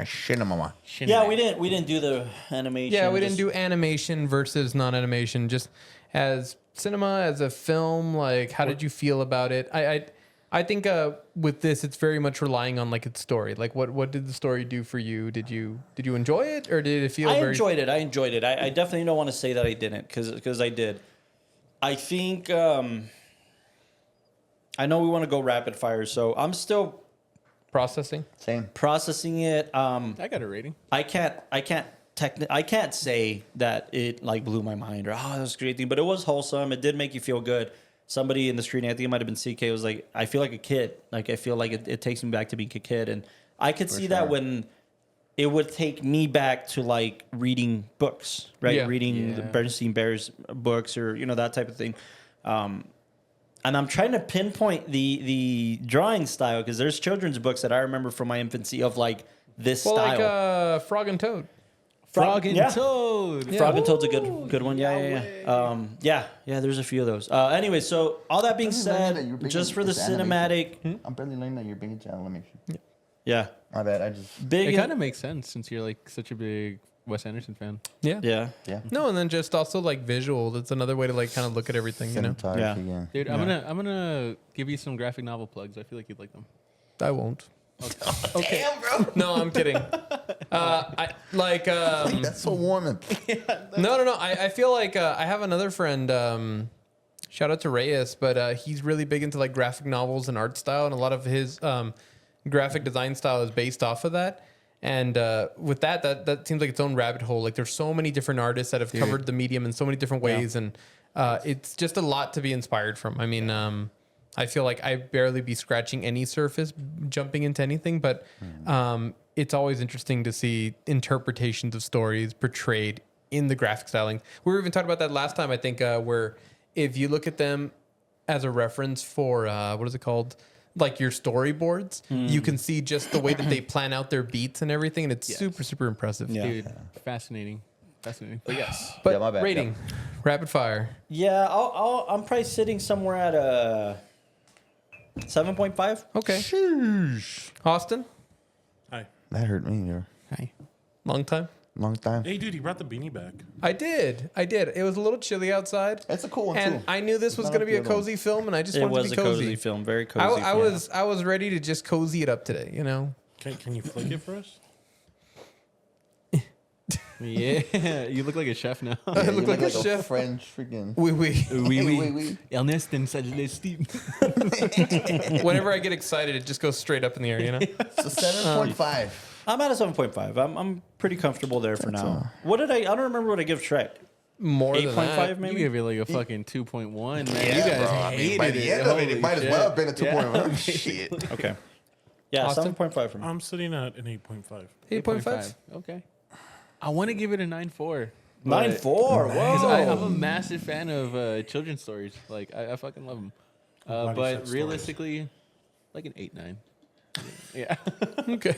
Cinema. Yeah, we didn't do the animation. Yeah, we didn't do animation versus non-animation. Just as cinema, as a film. Like, how did you feel about it? I think with this, it's very much relying on like its story. Like, what did the story do for you? Did you enjoy it, or did it feel? I enjoyed it. I definitely don't want to say that I didn't because I did. I think I know we want to go rapid fire, so I'm still processing. Same. processing it. I got a rating. I can't say that it like blew my mind or that was a great thing, but it was wholesome. It did make you feel good. Somebody in the street, I think it might have been CK, was like, I feel like a kid. Like I feel like it takes me back to being a kid, and I could see that when it would take me back to like reading books, right? Yeah. Reading the Bernstein Bears books or that type of thing. And I'm trying to pinpoint the drawing style because there's children's books that I remember from my infancy of like this style. Like Frog and Toad. Frog and Toad. Yeah. Frog and Toad's a good one. Yeah. There's a few of those. Anyway, so all that being said, just for the cinematic, I'm barely learning that you're big into animation. yeah, My bad. I just. big. It kind of makes sense since you're like such a big Wes Anderson fan. Yeah. yeah. Yeah. No, and then just also like visual. That's another way to like kind of look at everything. You know, Cinematography, yeah. Dude, I'm gonna give you some graphic novel plugs. I feel like you'd like them. I won't. Okay. Damn, bro. No, I'm kidding. I like. That's so warm. No. I feel like I have another friend. Shout out to Reyes, but he's really big into like graphic novels and art style, and a lot of his graphic design style is based off of that. And with that seems like its own rabbit hole. Like there's so many different artists that have covered the medium in so many different ways, and it's just a lot to be inspired from. I mean, I feel like I barely be scratching any surface, jumping into anything, but it's always interesting to see interpretations of stories portrayed in the graphic styling. We were even talking about that last time, I think, where if you look at them as a reference for, what is it called? Like your storyboards, you can see just the way that they plan out their beats and everything, and it's super, super impressive. Yeah. Dude, fascinating. But yes. But Yeah, my bad, rating, rapid fire. Yeah, I'm probably sitting somewhere at a 7.5. Okay. Sheesh. Austin, Hi. That hurt me. Yo. Hi. long time. Long time. Hey, dude, he brought the beanie back. I did. It was a little chilly outside. It's a cool one, And too. I knew this was Not going to like be a the other cozy film, and I just It wanted was to a be cozy cozy. film, very cozy. I film. was ready to just cozy it up today, you know? Can you flick it for us? Yeah, you look like a chef now. I look You like a chef. French freaking. Oui, oui. Oui. Ernest and Celestine. Whenever I get excited, it just goes straight up in the air, you know? So 7.5. I'm at a 7.5. I'm pretty comfortable there for now. What did I don't remember what I give Shrek. more than 8.5 that. maybe. You give it like a fucking 2.1, man. Yeah, You guys bro. I mean, hated by the end of it, it might as well have been a 2.1. Shit. Okay. Yeah, Austin? 7.5 for me. I'm sitting at an 8.5. 8.5. Okay. I want to give it a 9.4. 9.4. Because Whoa. I'm a massive fan of children's stories. Like, I fucking love them. glad you But said realistically, like an 8.9. Yeah. Okay.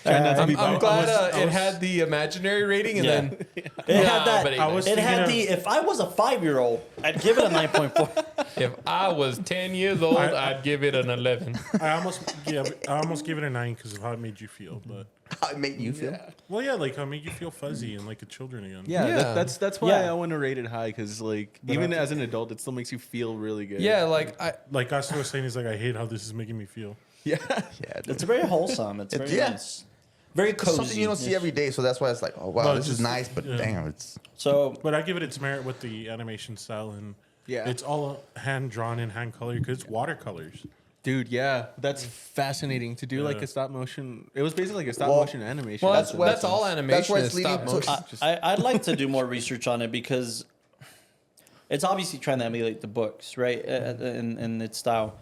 I'm I'm glad I it was- had the imaginary rating and Yeah. then It had that. but I was It had the. thinking If I was a 5-year-old, I'd give it a 9.4. if I was 10 years old, I'd give it an 11. I almost gave it a 9 because of how it made you feel. But How it made you feel? well, yeah, like how it made you feel fuzzy and like a children again. Yeah, Yeah. that's why Yeah. I want to rate it high because like even as an adult, it still makes you feel really good. Yeah, like I Like Austin was saying, he's like, I hate how this is making me feel. yeah. Yeah, dude. It's very wholesome. It's very yeah. nice. Very It's cozy. something you don't see every day, so that's why it's like, oh wow, No, this is just- nice, but yeah. damn, it's So But I give it its merit with the animation style and Yeah. it's all hand drawn and hand colored because it's watercolors. Dude, yeah, that's fascinating to do like Yeah. a stop motion. It was basically like a stop Well- motion animation. well, That's that's what- all that's animation why is it's leading stop to- motion. I'd like to do more research on it because it's obviously trying to emulate the books, right? In its style.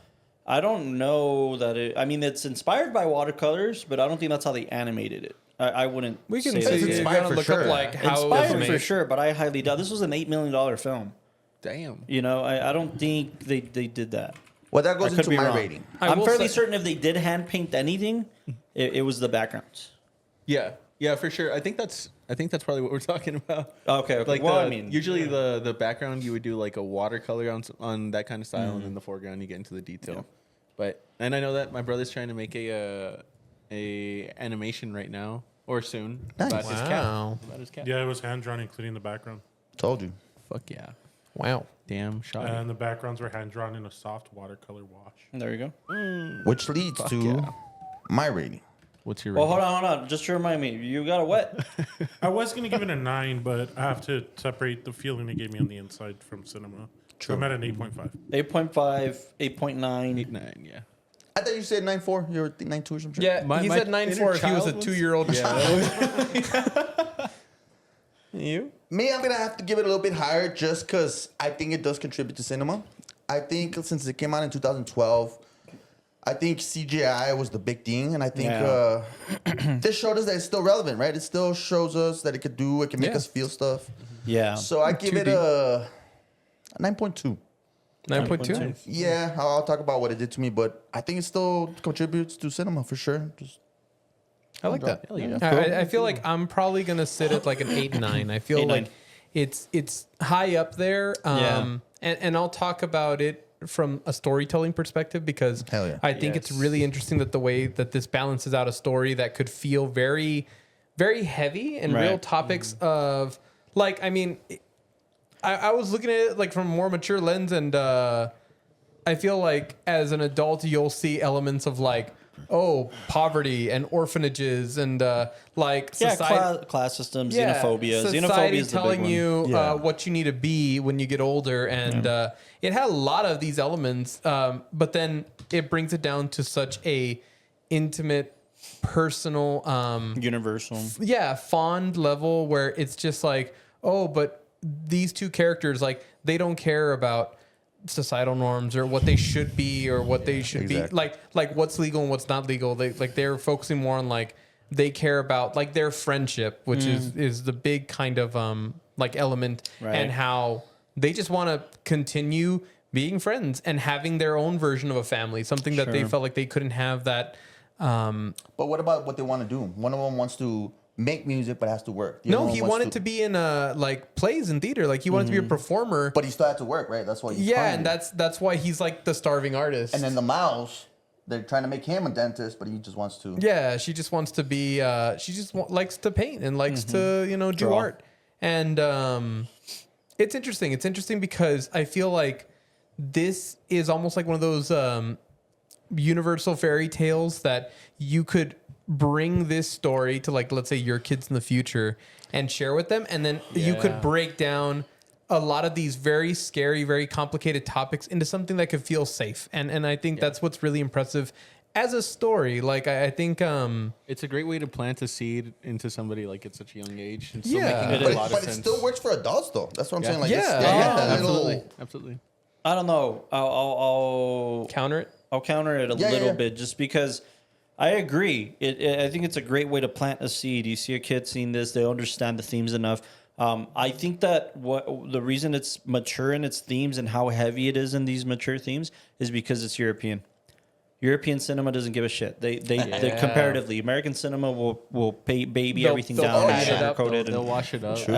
I don't know that it. I mean, it's inspired by watercolors, but I don't think that's how they animated it. I wouldn't. We can say say that you're they- inspired gonna for look sure. up like how it was inspired made. for sure, but I highly doubt this was an $8 million film. Damn. You know, I don't think they did that. well, that I goes could into be my wrong. rating. I I'm will fairly say- certain if they did hand paint anything, it was the backgrounds. Yeah, yeah, for sure. I think that's probably what we're talking about. Okay. Like well, the, I mean, usually the background you would do like a watercolor on that kind of style, and then the foreground you get into the detail. Yeah. But and I know that my brother's trying to make a animation right now or soon Nice. about his cat. Wow. About his cat. Yeah, it was hand drawn, including the background. Told you. Fuck yeah. Wow. Damn shot. And the backgrounds were hand drawn in a soft watercolor wash. there you go. Which leads to yeah. my rating. What's your Well, rating? hold on. Just to remind me, you got a wet. I was going to give it a 9, but I have to separate the feeling it gave me on the inside from cinema. So I'm at an 8.5. 8.5, 8.9. 8.9, yeah. I thought you said 9.4. You were 9.2 or something. Yeah, My- he my said 9.4 inner if he was a child was- 2-year-old Yeah. You? Me, I'm gonna have to give it a little bit higher just because I think it does contribute to cinema. I think since it came out in 2012, I think CGI was the big thing, and I think this showed us that it's still relevant, right? It still shows us that it could make Yeah. us feel stuff. Yeah. So I give it 2D. a 9.2. 9.2. Yeah, I'll talk about what it did to me, but I think it still contributes to cinema for sure. Just I like that. Hell yeah. I feel like I'm probably gonna sit at like an 8.9. I feel 8.9. like it's high up there. And I'll talk about it from a storytelling perspective because Hell yeah. I think it's Yes. really interesting that the way that this balances out a story that could feel very, very heavy and real Right. topics of like, I mean, I was looking at it like from a more mature lens, and I feel like as an adult you'll see elements of like, oh, poverty and orphanages and like Yeah, society. class systems, Yeah, xenophobia. Xenophobia society is the big telling one. you Yeah. what you need to be when you get older, and it had a lot of these elements, but then it brings it down to such a intimate, personal, Universal. fond level where it's just like, oh, but these two characters, like, they don't care about societal norms or what they should be or what they should exactly. be like what's legal and what's not legal. They're focusing more on like they care about like their friendship, which is the big kind of like element, Right. and how they just want to continue being friends and having their own version of a family, something that they Sure. felt like they couldn't have that. But what about what they want to do? One of them wants to make music, but has to work. The other No, one he wants wanted to be in like plays and theater. Like he wanted to be a performer. but he still had to work, right? That's why. He's Yeah, hungry. and that's why he's like the starving artist. And then the mouse, they're trying to make him a dentist, but he just wants to. yeah, she just wants to be. She just likes to paint and likes to do Draw. art. And it's interesting. It's interesting because I feel like this is almost like one of those universal fairy tales that you could bring this story to, like, let's say your kids in the future and share with them, and then you Yeah. could break down a lot of these very scary, very complicated topics into something that could feel safe. And I think that's what's really impressive as a story, like I think it's a great way to plant a seed into somebody like at such a young age. And still Yeah. making a lot But of it sense. still works for adults, though. That's what I'm saying. Like, Yeah. it's still got that Absolutely. little- Absolutely. I don't know. I'll counter it. I'll counter it a little bit just because I agree. I think it's a great way to plant a seed. You see a kid seeing this, they understand the themes enough. I think that the reason it's mature in its themes and how heavy it is in these mature themes is because it's European. European cinema doesn't give a shit. They comparatively, American cinema will baby everything down and sugarcoat it. They'll wash it up. True.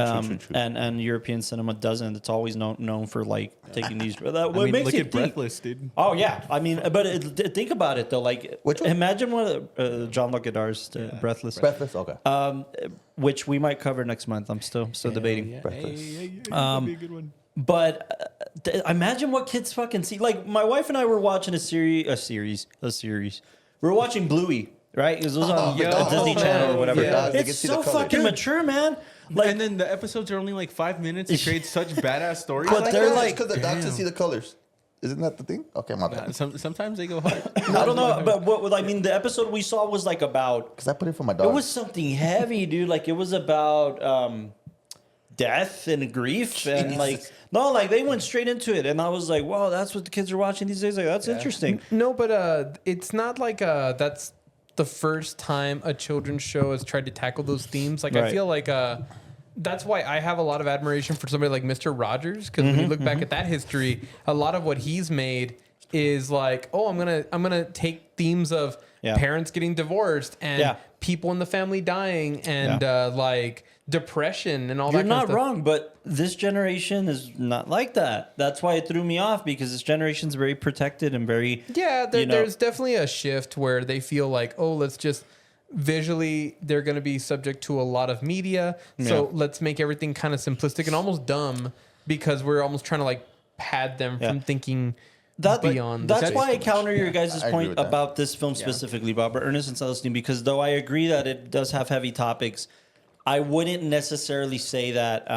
And European cinema doesn't. It's always known for like taking these. I mean, look at Breathless, dude. Oh yeah, I mean, but think about it though. Like, Which one? imagine what John-Luc Godar's Breathless, Breathless, okay. which we might cover next month. I'm still debating. Yeah. Breathless. That'd be a good one. But imagine what kids fucking see. Like my wife and I were watching a series. We were watching Bluey, right? It was on Disney Channel or whatever. Yeah. They can It's see the so color. fucking mature, man. Like, And then the episodes are only like 5 minutes. It creates such badass stories. But like they're that. like- because the dogs can see the colors. Isn't that the thing? Okay, my bad. Sometimes they go hard. I don't know, but what I mean, the episode we saw was like about. Because I put it for my dog. It was something heavy, dude. Like it was about death and grief and like they went straight into it, and I was like, wow, that's what the kids are watching these days. Like that's interesting. No, but it's not like that's the first time a children's show has tried to tackle those themes. Like I Right. feel like that's why I have a lot of admiration for somebody like Mr. Rogers, because when you look back at that history, a lot of what he's made is like, oh, I'm gonna take themes of parents getting divorced and people in the family dying and like depression and all You're that. not wrong, but this generation is not like that. That's why it threw me off, because this generation's very protected and very There's definitely a shift where they feel like, oh, let's just visually, they're going to be subject to a lot of media, so let's make everything kind of simplistic and almost dumb, because we're almost trying to like pad them from thinking beyond. That's why I counter your guys' I agree point with that. about this film specifically, Bob, Ernest and Celestine, because though I agree that it does have heavy topics, I wouldn't necessarily say that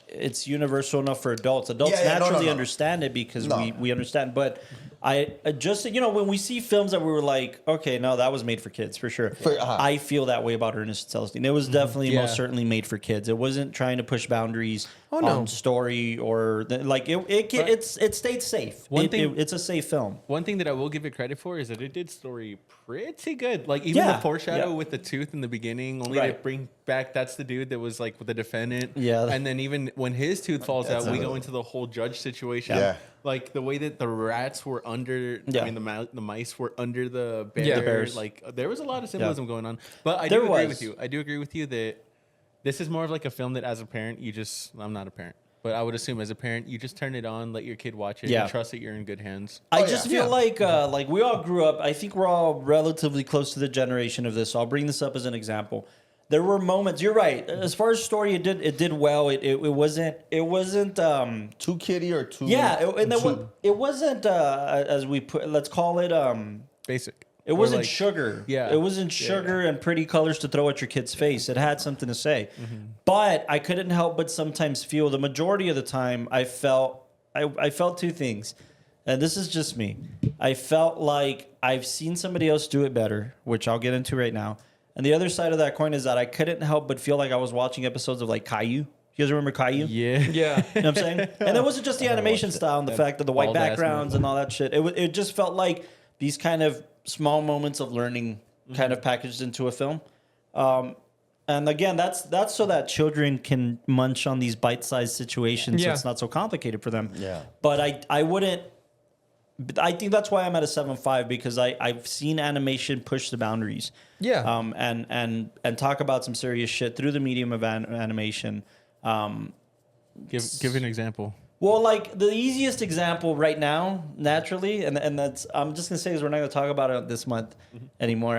it's universal enough for adults. Adults naturally understand it because we understand. But I just, when we see films that we were like, okay, no, that was made for kids for sure. I feel that way about Ernest and Celestine. It was definitely most certainly made for kids. It wasn't trying to push boundaries on story or it stayed safe. It's a safe film. One thing that I will give it credit for is that it did story pretty good. Like even the foreshadow with the tooth in the beginning, only to bring back that's the dude that was like with the defendant. Yeah. And then even when his tooth falls out, we go into the whole judge situation. Yeah. Like the way that the rats were under, I mean the mice were under the bear. Yeah. The bears. Like there was a lot of symbolism going on. But I do agree with you. I do agree with you that this is more of like a film that as a parent, I'm not a parent, but I would assume as a parent, you just turn it on, let your kid watch it, and trust that you're in good hands. I just feel like we all grew up. I think we're all relatively close to the generation of this. So I'll bring this up as an example. There were moments. You're right. As far as story, it did well. It wasn't too kiddie or too. it wasn't as we put. Let's call it Basic. It wasn't sugar. Yeah. It wasn't sugar and pretty colors to throw at your kid's face. It had something to say. But I couldn't help but sometimes feel, the majority of the time, I felt two things. And this is just me. I felt like I've seen somebody else do it better, which I'll get into right now. And the other side of that coin is that I couldn't help but feel like I was watching episodes of like Caillou. You guys remember Caillou? Yeah. Yeah. You know what I'm saying? And it wasn't just the animation style and the fact that the white bald-ass backgrounds and all that shit. It just felt like these kind of small moments of learning kind of packaged into a film. And again, that's so that children can munch on these bite-sized situations so it's not so complicated for them. Yeah. But I wouldn't... I think that's why I'm at a 7.5, because I've seen animation push the boundaries. Yeah. And talk about some serious shit through the medium of animation. Give an example. Well, like the easiest example right now, naturally, and that's I'm just gonna say is we're not gonna talk about it this month anymore.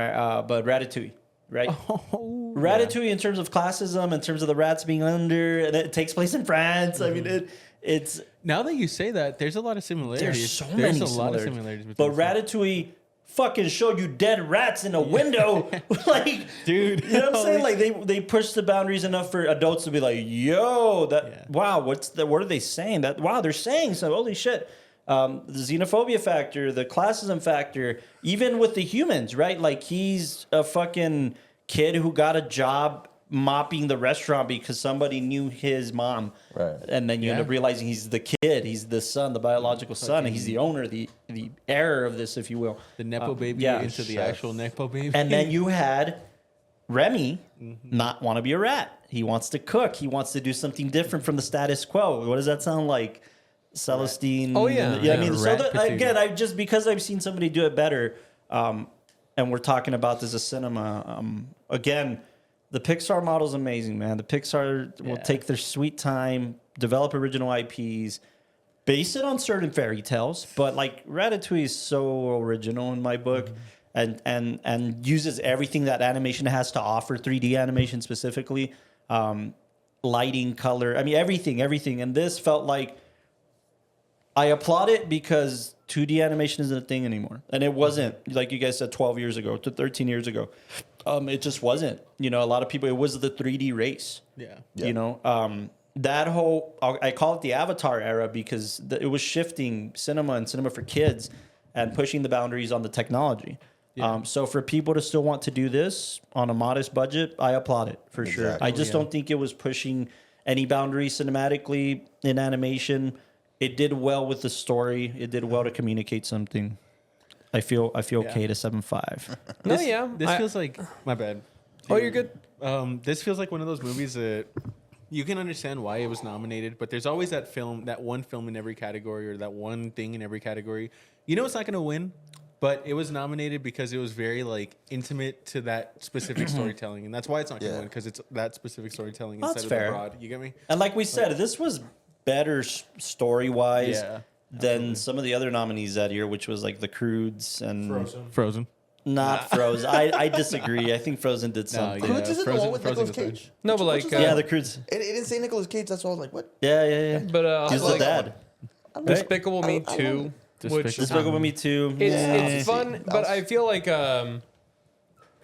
But Ratatouille, right? Ratatouille in terms of classism, in terms of the rats being under, and it takes place in France. I mean, it's Now that you say that, there's a lot of similarities. there's so There's many a lot of similarities. similarities. But between them. Ratatouille fucking showed you dead rats in a window, like, Dude, you know what I'm saying? Like they push the boundaries enough for adults to be like, yo, what are they saying? That wow, they're saying so. Holy shit. the xenophobia factor, the classism factor, even with the humans, right? Like he's a fucking kid who got a job mopping the restaurant because somebody knew his mom. Right. And then you end up realizing he's the kid, he's the son, the biological son, and he's the owner, the heir of this, if you will. The Nepo baby into the actual Nepo baby. And then you had Remy not want to be a rat. He wants to cook. He wants to do something different from the status quo. What does that sound like? Celestine. Oh, yeah. I mean, so Rat potato. again, I just because I've seen somebody do it better, and we're talking about this as cinema. Again, the Pixar model is amazing, man. The Pixar will take their sweet time, develop original IPs, base it on certain fairy tales, but like Ratatouille is so original in my book. And uses everything that animation has to offer, 3D animation specifically, lighting, color, I mean, everything. And this felt like, I applaud it because 2D animation isn't a thing anymore. And it wasn't, like you guys said, 12 years ago to 13 years ago. It just wasn't. You know, a lot of people, it was the 3D race. Yeah. You know, that whole, I call it the Avatar era because it was shifting cinema and cinema for kids and pushing the boundaries on the technology. Yeah. So for people to still want to do this on a modest budget, I applaud it for sure. I just don't think it was pushing any boundaries cinematically in animation. It did well with the story. It did well to communicate something. I feel okay to 7.5. This feels like my bad. Oh, you're good. This feels like one of those movies that you can understand why it was nominated, but there's always that one film in every category or that one thing in every category. You know it's not going to win. But it was nominated because it was very like intimate to that specific storytelling, and that's why it's not going to win because it's that specific storytelling instead of the broad. You get me? And like we said, this was better story wise than some of the other nominees that year, which was like The Croods and Frozen. Not Frozen. I disagree. I think Frozen did something. Croods isn't the one with Nicolas Cage. No, but like The Croods. It didn't say Nicolas Cage. That's why I was like, what? Yeah. But he's the dad. Despicable Me 2. Despicable Me 2. It's fun, but I feel like again,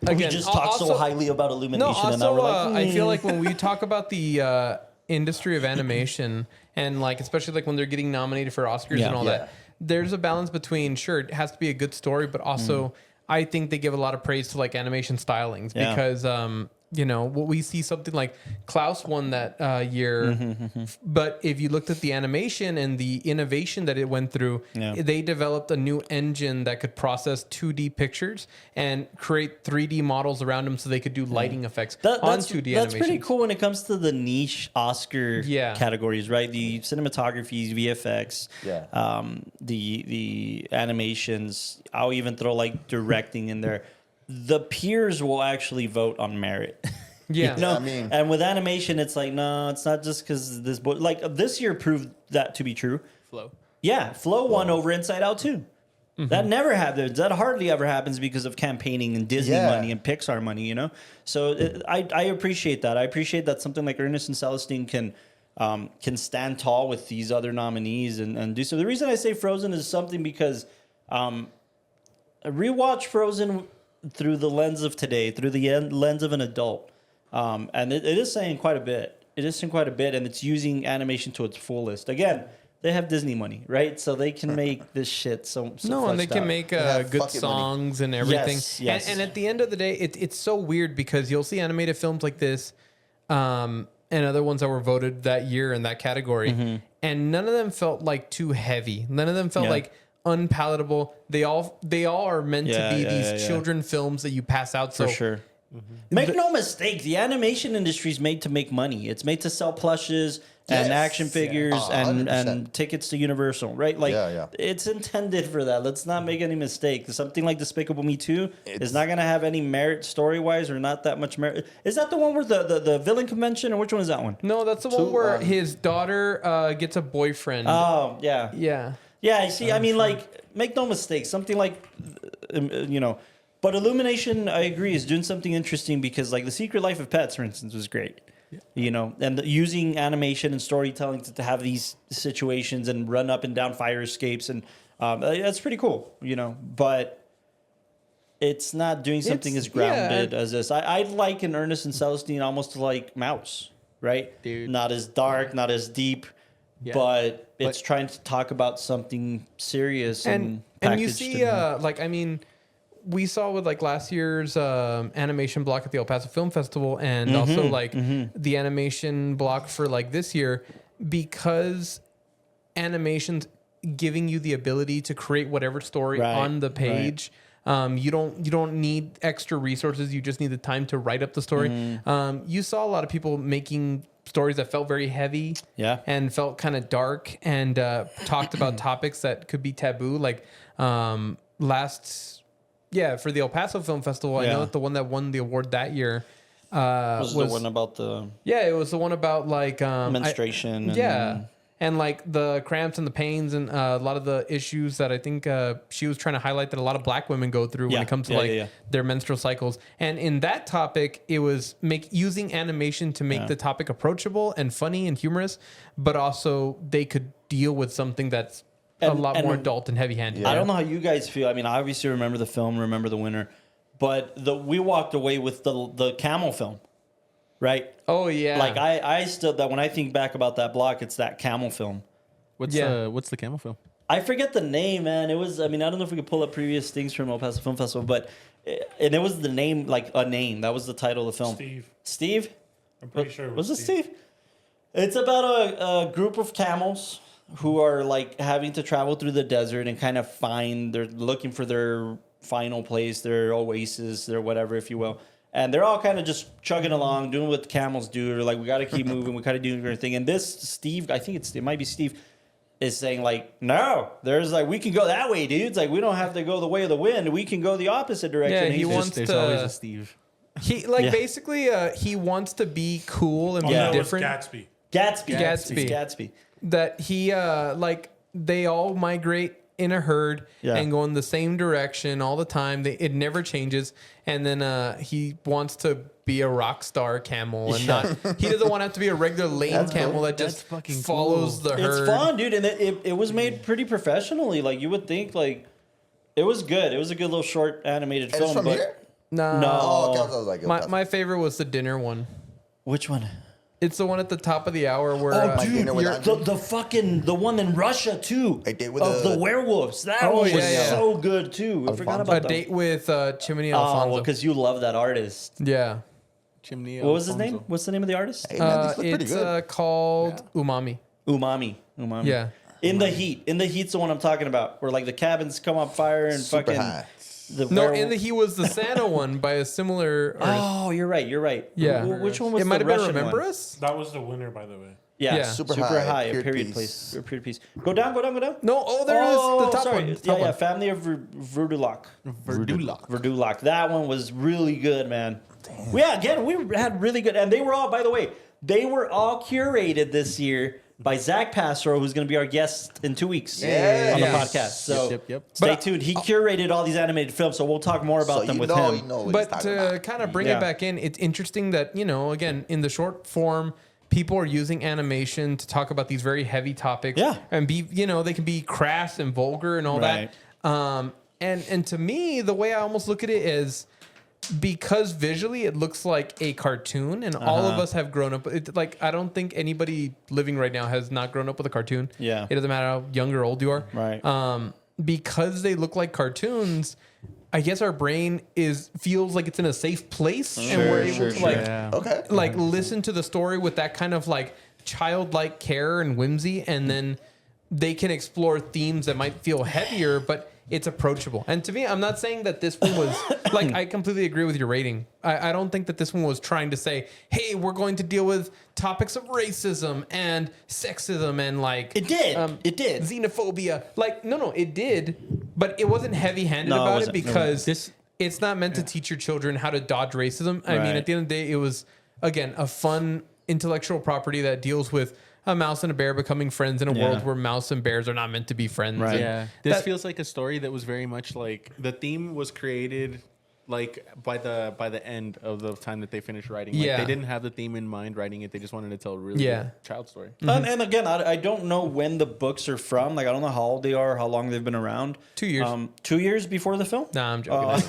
we just talk so highly about Illumination, and now we're like, I feel like when we talk about the industry of animation, and like especially like when they're getting nominated for Oscars and all that, there's a balance between sure it has to be a good story, but also I think they give a lot of praise to like animation stylings because you know, what we see something like Klaus won that year, but if you looked at the animation and the innovation that it went through, they developed a new engine that could process 2D pictures and create 3D models around them so they could do lighting effects on 2D That's pretty animations. cool when it comes to the niche Oscar categories, right? The cinematography, VFX, the animations. I'll even throw like directing in there. The peers will actually vote on merit. Yeah. You know? I mean, and with animation, it's like, no, it's not just because this boy, like this year proved that to be true. Flow. Yeah. Flow won over Inside Out too. That never happens. That hardly ever happens because of campaigning and Disney money and Pixar money, you know? So I appreciate that. I appreciate that something like Ernest and Celestine can stand tall with these other nominees and do so. The reason I say Frozen is something because rewatch Frozen through the lens of today, through the lens of an adult. And it is saying quite a bit. It is saying quite a bit, and it's using animation to its fullest. Again, they have Disney money, right? So they can make this shit so no, and they can make good songs and everything. Yes. And at the end of the day, it's so weird because you'll see animated films like this and other ones that were voted that year in that category, and none of them felt like too heavy. None of them felt like unpalatable. They all are meant to be these children films that you pass out. So for sure. Make no mistake, the animation industry is made to make money. It's made to sell plushes and action figures and tickets to Universal, right? Like it's intended for that. Let's not make any mistake. Something like Despicable Me 2 is not going to have any merit story-wise or not that much merit. Is that the one where the villain convention, or which one is that one? No, that's the one where his daughter gets a boyfriend. Oh, yeah. Yeah. Yeah, see, I mean, like, make no mistake, something like, you know, but Illumination, I agree, is doing something interesting because, like, The Secret Life of Pets, for instance, was great. You know, and using animation and storytelling to have these situations and run up and down fire escapes, and that's pretty cool, you know, but it's not doing something as grounded as this. I'd liken Ernest and Celestine almost to like Mouse, right? Dude. Not as dark, not as deep, but it's trying to talk about something serious and you see, we saw with like last year's animation block at the El Paso Film Festival, and also like the animation block for like this year, because animation's giving you the ability to create whatever story on the page. You don't need extra resources. You just need the time to write up the story. You saw a lot of people making stories that felt very heavy, and felt kind of dark, and talked about topics that could be taboo. Like for the El Paso Film Festival, I know that the one that won the award that year was the one about the it was the one about like menstruation. And like the cramps and the pains and a lot of the issues that I think she was trying to highlight that a lot of Black women go through when it comes to their menstrual cycles. And in that topic, it was using animation to make the topic approachable and funny and humorous, but also they could deal with something that's a lot more adult and heavy-handed. I don't know how you guys feel. I mean, I obviously remember the film, remember the winner, but we walked away with the camel film. Right. Oh yeah. Like I still that when I think back about that block, it's that camel film. What's the camel film? I forget the name, man. It was. I mean, I don't know if we could pull up previous things from El Paso Film Festival, but and it was the name, like a name. That was the title of the film. Steve. I'm pretty sure it was it Steve? It's about a group of camels who are like having to travel through the desert and kind of they're looking for their final place, their oasis, their whatever, if you will. And they're all kind of just chugging along, doing what the camels do. They're like, we got to keep moving. We got to do everything. And this Steve, I think it might be Steve, is saying like, no, there's like, we can go that way, dude. It's like, we don't have to go the way of the wind. We can go the opposite direction. Yeah, there's always a Steve. He basically he wants to be cool and be different. Gatsby. That he they all migrate in a herd and go in the same direction all the time. It never changes. And then he wants to be a rock star camel and he doesn't want to have to be a regular lame camel that just follows the herd. It's fun, dude. And it was made pretty professionally. Like you would think like it was good. It was a good little short animated film. It's from here? No. Oh, okay, I was like, my favorite was the dinner one. Which one? It's the one at the top of the hour where the one in Russia too. A date with the werewolves. That one was so good too. I forgot about a date with Chimney Alfonso. Because you love that artist. Yeah. Chimney. What was his name? What's the name of the artist? Hey, man, it's called Umami. Umami. Yeah. In the Heat. In the Heat's the one I'm talking about, where like the cabins come on fire and super fucking. high. In the He was the Santa one by a similar. Oh, you're right. Yeah. Which one was it might the have been Russian Remember one? Us? That was the winner, by the way. Yeah. Super high. Period A period piece. piece. Go down. No, there is the top one. Yeah. Family of Verdulak. Verdulak. That one was really good, man. Damn. Yeah, again, we had really good, and they were all, by the way, curated this year by Zach Passero, who's going to be our guest in 2 weeks on the podcast. So stay tuned. He curated all these animated films, so we'll talk more about them with him. But to kind of bring it back in, it's interesting that, again, in the short form, people are using animation to talk about these very heavy topics. Yeah. And they can be crass and vulgar and all that. And to me, the way I almost look at it is, because visually it looks like a cartoon, and all of us have grown up. I don't think anybody living right now has not grown up with a cartoon. Yeah, it doesn't matter how young or old you are. Right. Because they look like cartoons, I guess our brain feels like it's in a safe place, and we're able to listen to the story with that kind of like childlike care and whimsy, and then they can explore themes that might feel heavier, but it's approachable. And to me, I'm not saying that this one was I completely agree with your rating. I don't think that this one was trying to say, hey, we're going to deal with topics of racism and sexism and it did xenophobia. No, it did, but it wasn't heavy-handed about it because it's not meant to teach your children how to dodge racism. I mean, at the end of the day, it was, again, a fun intellectual property that deals with a mouse and a bear becoming friends in a world where mouse and bears are not meant to be friends. Right. Yeah. This feels like a story that was very much like the theme was created like by the end of the time that they finished writing. Yeah. They didn't have the theme in mind writing it. They just wanted to tell a really good child story. And again, I don't know when the books are from. Like, I don't know how old they are, how long they've been around. 2 years. 2 years before the film? Nah, I'm joking.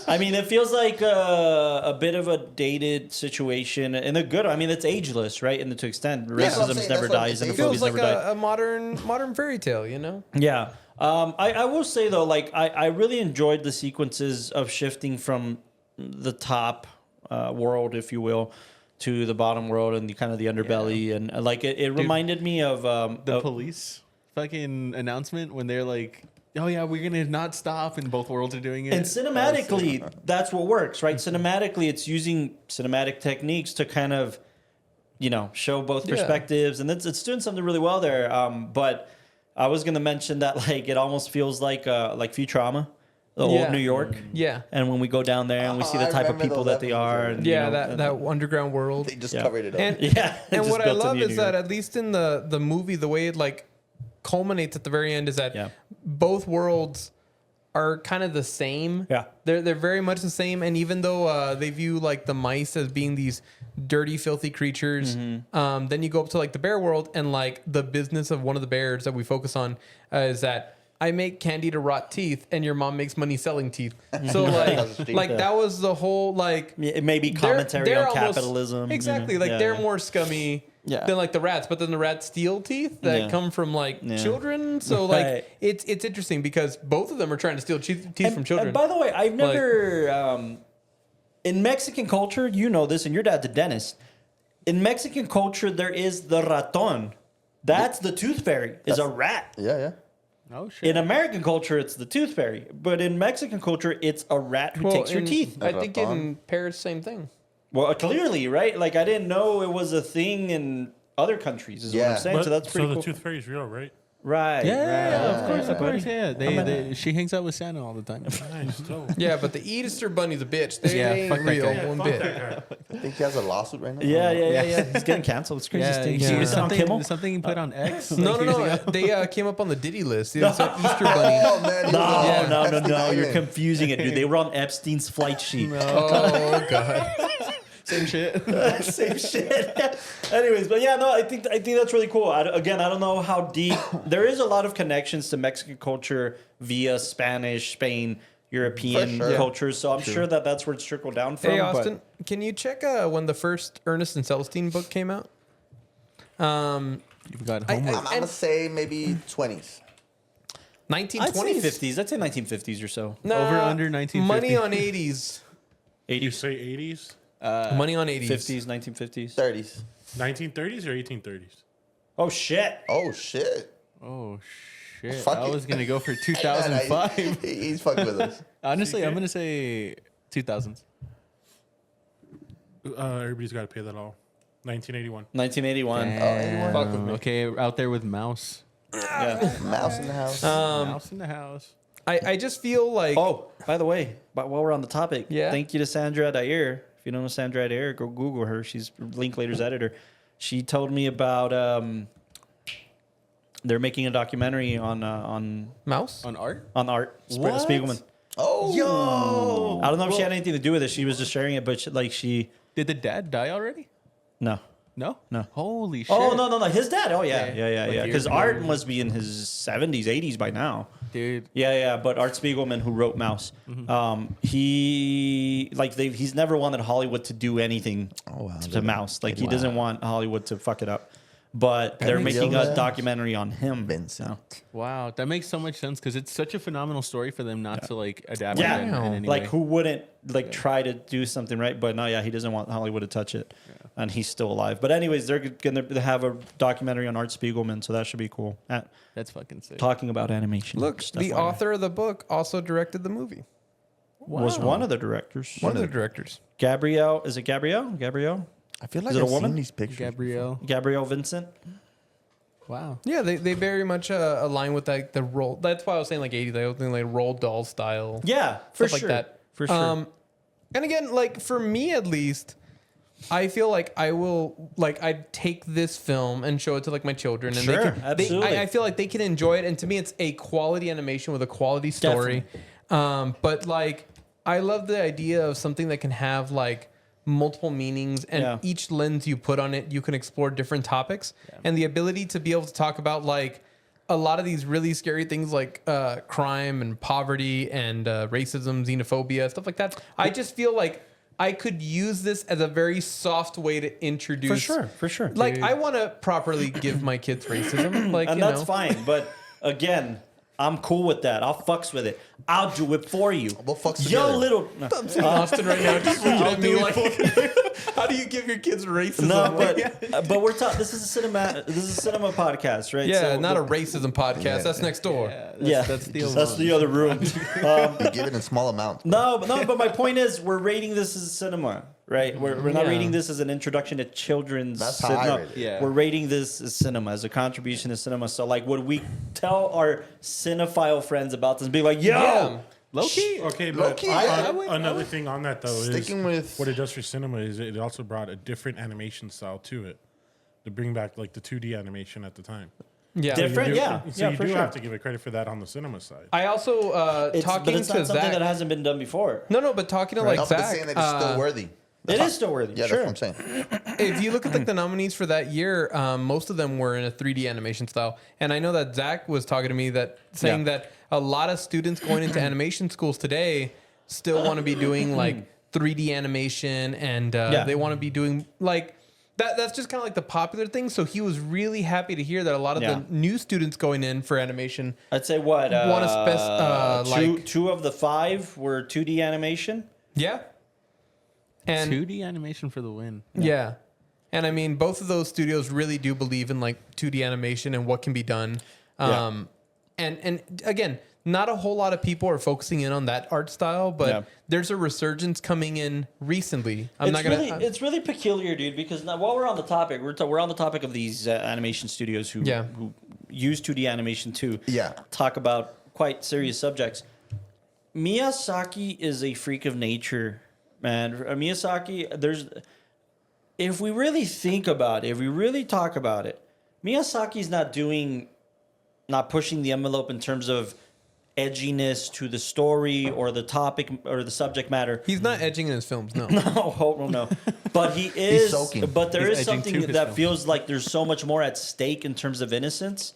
I mean, it feels like a bit of a dated situation. And they're good. I mean, it's ageless, right? And to extent, racism never dies and It the feels like never die. a modern fairy tale, you know? Yeah. I will say, though, like, I really enjoyed the sequences of shifting from the top world, if you will, to the bottom world and the kind of the underbelly. And like, it reminded me of The police fucking announcement when they're like, oh yeah, we're gonna not stop, and both worlds are doing it. And cinematically, that's what works, right? Cinematically, it's using cinematic techniques to kind of, show both perspectives, and it's doing something really well there. But I was gonna mention that like it almost feels like Futurama, the old New York. Yeah. And when we go down there and we see the type of people that they are, and, that underground world. They just covered it up. And what I love is that at least in the movie, the way it like culminates at the very end is that both worlds are kind of the same. Yeah. They're very much the same. And even though they view like the mice as being these dirty, filthy creatures, then you go up to like the bear world, and like the business of one of the bears that we focus on is that I make candy to rot teeth, and your mom makes money selling teeth. So like that was the whole like it may be commentary they're on almost, capitalism. Exactly. Like they're more scummy than like the rats, but then the rats steal teeth that come from like children. So like it's interesting because both of them are trying to steal teeth from children. And by the way, I've never in Mexican culture, you know this, and your dad's a dentist. In Mexican culture, there is the raton. That's the tooth fairy. Is a rat. Yeah. Oh shit. In American culture, it's the tooth fairy, but in Mexican culture, it's a rat who takes your teeth. I think in Paris, same thing. Well, clearly, right? Like, I didn't know it was a thing in other countries, is what I'm saying. So that's pretty cool. So the tooth fairy is real, right? Right. Of course. Yeah, she hangs out with Santa all the time. Nice, too. Yeah, but the Easter Bunny's a bitch. They ain't fuck that real guy. one Fuck bit. that guy. I think he has a lawsuit right now. Yeah. He's getting canceled. It's crazy. Yeah, You yeah. see this on Kimmel? Something he put on X. No. They came up on the Diddy list. It was an Easter Bunny. Oh man, No. You're confusing it, dude. They were on Epstein's flight sheet. Oh god. Same shit. Same shit. Anyways, but yeah, no, I think that's really cool. I don't know how deep. There is a lot of connections to Mexican culture via Spanish, Spain, European cultures. So I'm sure that that's where it's trickled down from. Hey Austin, can you check when the first Ernest and Celestine book came out? You've got homework. I'm gonna say maybe 20s. 1920s. I'd say 50s. I'd say 1950s or so. Nah, Over, under 1950. Money on 80s. You say 80s? Money on 80s. 50s, 1950s. 30s. 1930s or 1830s? Oh shit. Oh shit. Oh shit! Fuck I it. was gonna go for 2005. He's fucking with us. Honestly, I'm gonna say 2000s. Everybody's got to pay that all. 1981. 1981. Fuck with me. Okay, out there with Mouse. Yeah. Mouse in the house. Mouse in the house. I just feel like Oh, by the way, but while we're on the topic, Yeah. thank you to Sandra Dyer. If you don't know Sandra Dyer, go Google her. She's Linklater's editor. She told me about they're making a documentary on Mouse. On art? Art. What? Spiegelman. Oh, Yo! I don't know if she had anything to do with it. She was just sharing it, but she Did the dad die already? no. No? No. Holy shit. Oh no. His dad. Oh yeah. Like Because years Art ago. must be in his 70s, 80s by now. Dude. Yeah. But Art Spiegelman, who wrote Mouse, he's never wanted Hollywood to do anything to Mouse. Like he doesn't want Hollywood to fuck it up. But they're making a documentary on him. Vincent. Wow. That makes so much sense because it's such a phenomenal story for them not to like adapt Yeah. it in any Like way. who wouldn't try to do something right? But no, he doesn't want Hollywood to touch it, and he's still alive. But anyways, they're gonna have a documentary on Art Spiegelman, so that should be cool. That's fucking sick. Talking about animation. Look, stuff the like that. author of the book also directed the movie. was one of the directors. One of the directors. Gabrielle. Is it Gabrielle? Gabrielle? I feel like Is it a I've woman? seen these pictures. Gabrielle. Gabrielle Vincent? Wow. Yeah, they very much align with like the role. That's why I was saying like 80s. They was thinking like Roald Dahl style. Yeah, for Stuff sure. like that. For sure. And again, like for me at least, I feel like I'd take this film and show it to like my children, and Sure, absolutely. I feel like they can enjoy it, and to me, it's a quality animation with a quality story. But like I love the idea of something that can have like multiple meanings, and each lens you put on it, you can explore different topics, and the ability to be able to talk about like a lot of these really scary things like crime and poverty and racism, xenophobia, stuff like that. I just feel like I could use this as a very soft way to introduce. For sure. Like, I want to properly give my kids racism. Like, and that's fine. But again, I'm cool with that. I'll fucks with it. I'll do it for you. We'll fucks Yo, together. little. I'm seeing Austin right now just looking at me like, how do you give your kids racism? No, but we're talking. This is a cinema podcast, right? Yeah, So not a racism podcast. That's next door. That's the other room. You give it in small amounts. No, but my point is, we're rating this as cinema, right? We're not rating this as an introduction to children's. That's how I rate it. Yeah. We're rating this as cinema, as a contribution to cinema. So, like, would we tell our cinephile friends about this and be like, yo, low key? Okay, Low-key, but another thing on that, though, Sticking is with- what it does for cinema is it also brought a different animation style to it to bring back, like, the 2D animation at the time. Yeah. Different? You do- Yeah. So you for do sure. have to give it credit for that on the cinema side. I also But talking it's to not something Zach. that hasn't been done before. No, but talking to like No, but Zach, saying that it's still worthy. It is still worthy. Yeah, sure. that's what I'm saying. if you look at like the nominees for that year, most of them were in a 3D animation style. And I know that Zach was talking to me that saying that a lot of students going into animation schools today still want to be doing like 3D animation, and they want to be doing like that. That's just kind of like the popular thing. So he was really happy to hear that a lot of the new students going in for animation, I'd say what? Want to like two of the 5 were 2D animation. yeah. And 2D animation for the win. yeah. And I mean, both of those studios really do believe in like 2D animation and what can be done. And again, not a whole lot of people are focusing in on that art style, but there's a resurgence coming in recently. It's really peculiar, dude. Because now, while we're on the topic, we're on the topic of these animation studios who use 2D animation to talk about quite serious subjects. Miyazaki is a freak of nature, man. Miyazaki, if we really think about it, if we really talk about it, Miyazaki's not pushing the envelope in terms of edginess to the story or the topic or the subject matter. He's not edging in his films, no. No. But he is. soaking. But there He's is edging to something his that film. feels like there's so much more at stake in terms of innocence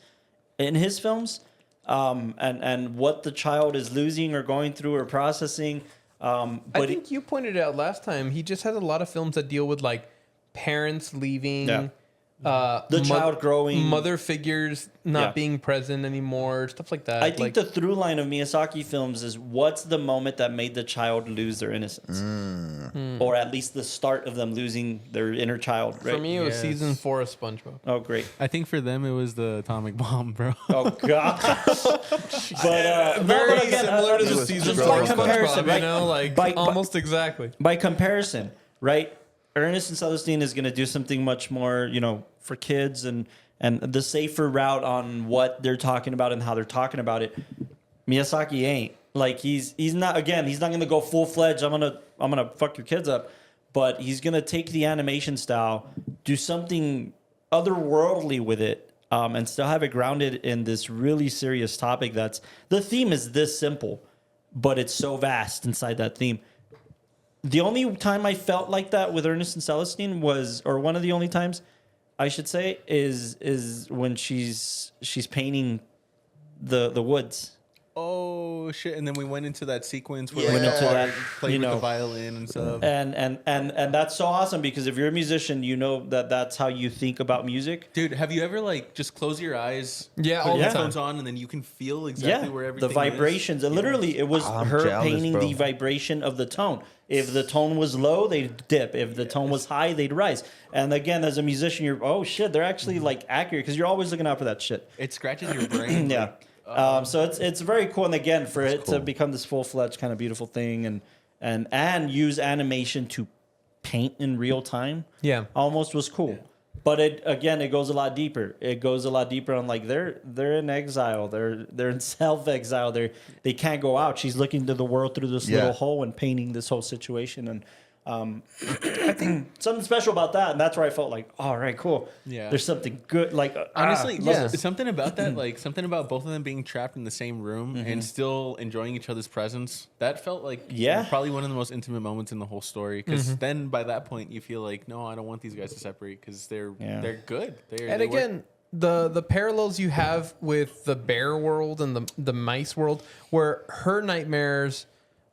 in his films, and what the child is losing or going through or processing. I think you pointed it out last time. He just has a lot of films that deal with like parents leaving, the child growing, mother figures not being present anymore, stuff like that. I think the through line of Miyazaki films is what's the moment that made the child lose their innocence, or at least the start of them losing their inner child. Right? For me, it was season 4 of SpongeBob. Oh, great. I think for them it was the atomic bomb, bro. Oh God. But Very again, similar to the just season by 4 of comparison, SpongeBob, right? you know, like By- almost exactly. by comparison, right? Ernest and Celestine is going to do something much more, for kids and the safer route on what they're talking about and how they're talking about it. Miyazaki ain't. Like he's not going to go full fledged. I'm gonna fuck your kids up, but he's gonna take the animation style, do something otherworldly with it, and still have it grounded in this really serious topic. The theme is this simple, but it's so vast inside that theme. The only time I felt like that with Ernest and Celestine or one of the only times, I should say, is when she's painting the woods. Oh shit! And then we went into that sequence where Went into that, playing with the violin and stuff. and that's so awesome because if you're a musician, you know that's how you think about music. Dude, have you ever like just close your eyes, Yeah, put all the headphones time. on, and then you can feel exactly where everything the vibrations. And literally, it was I'm her jealous, painting bro. the vibration of the tone. If the tone was low, they'd dip. If the tone was high, they'd rise. And again, as a musician, you're they're actually like accurate because you're always looking out for that shit. It scratches your brain. Yeah. So it's very cool, and again, for it to become this full fledged kind of beautiful thing, and use animation to paint in real time, almost was cool. But it goes a lot deeper. It goes a lot deeper on like they're in exile, they're in self exile. They can't go out. She's looking to the world through this little hole and painting this whole situation, and I think something special about that, and that's where I felt like, all right, cool. Yeah. There's something good. Like honestly, something about that, like something about both of them being trapped in the same room and still enjoying each other's presence. That felt like probably one of the most intimate moments in the whole story. Because then by that point, you feel like, no, I don't want these guys to separate because they're good. The parallels you have with the bear world and the mice world, where her nightmares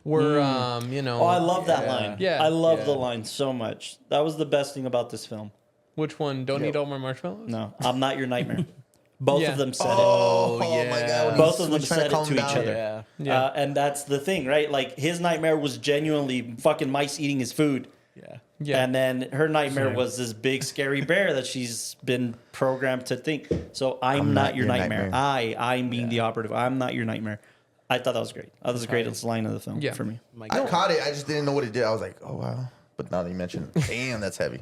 were, Oh, I love that line. Yeah. I love the line so much. That was the best thing about this film. Which one? Don't eat all my marshmallows? No, I'm not your nightmare. Both of them said Oh my God. Both of them said it to each other. Yeah. And that's the thing, right? Like, his nightmare was genuinely fucking mice eating his food. Yeah. And then her nightmare was this big scary bear that she's been programmed to think. So I'm not your nightmare. I'm being the operative. I'm not your nightmare. I thought that was great. That was the greatest line of the film for me. I caught it. I just didn't know what it did. I was like, oh, wow. But now that you mentioned it, damn, that's heavy.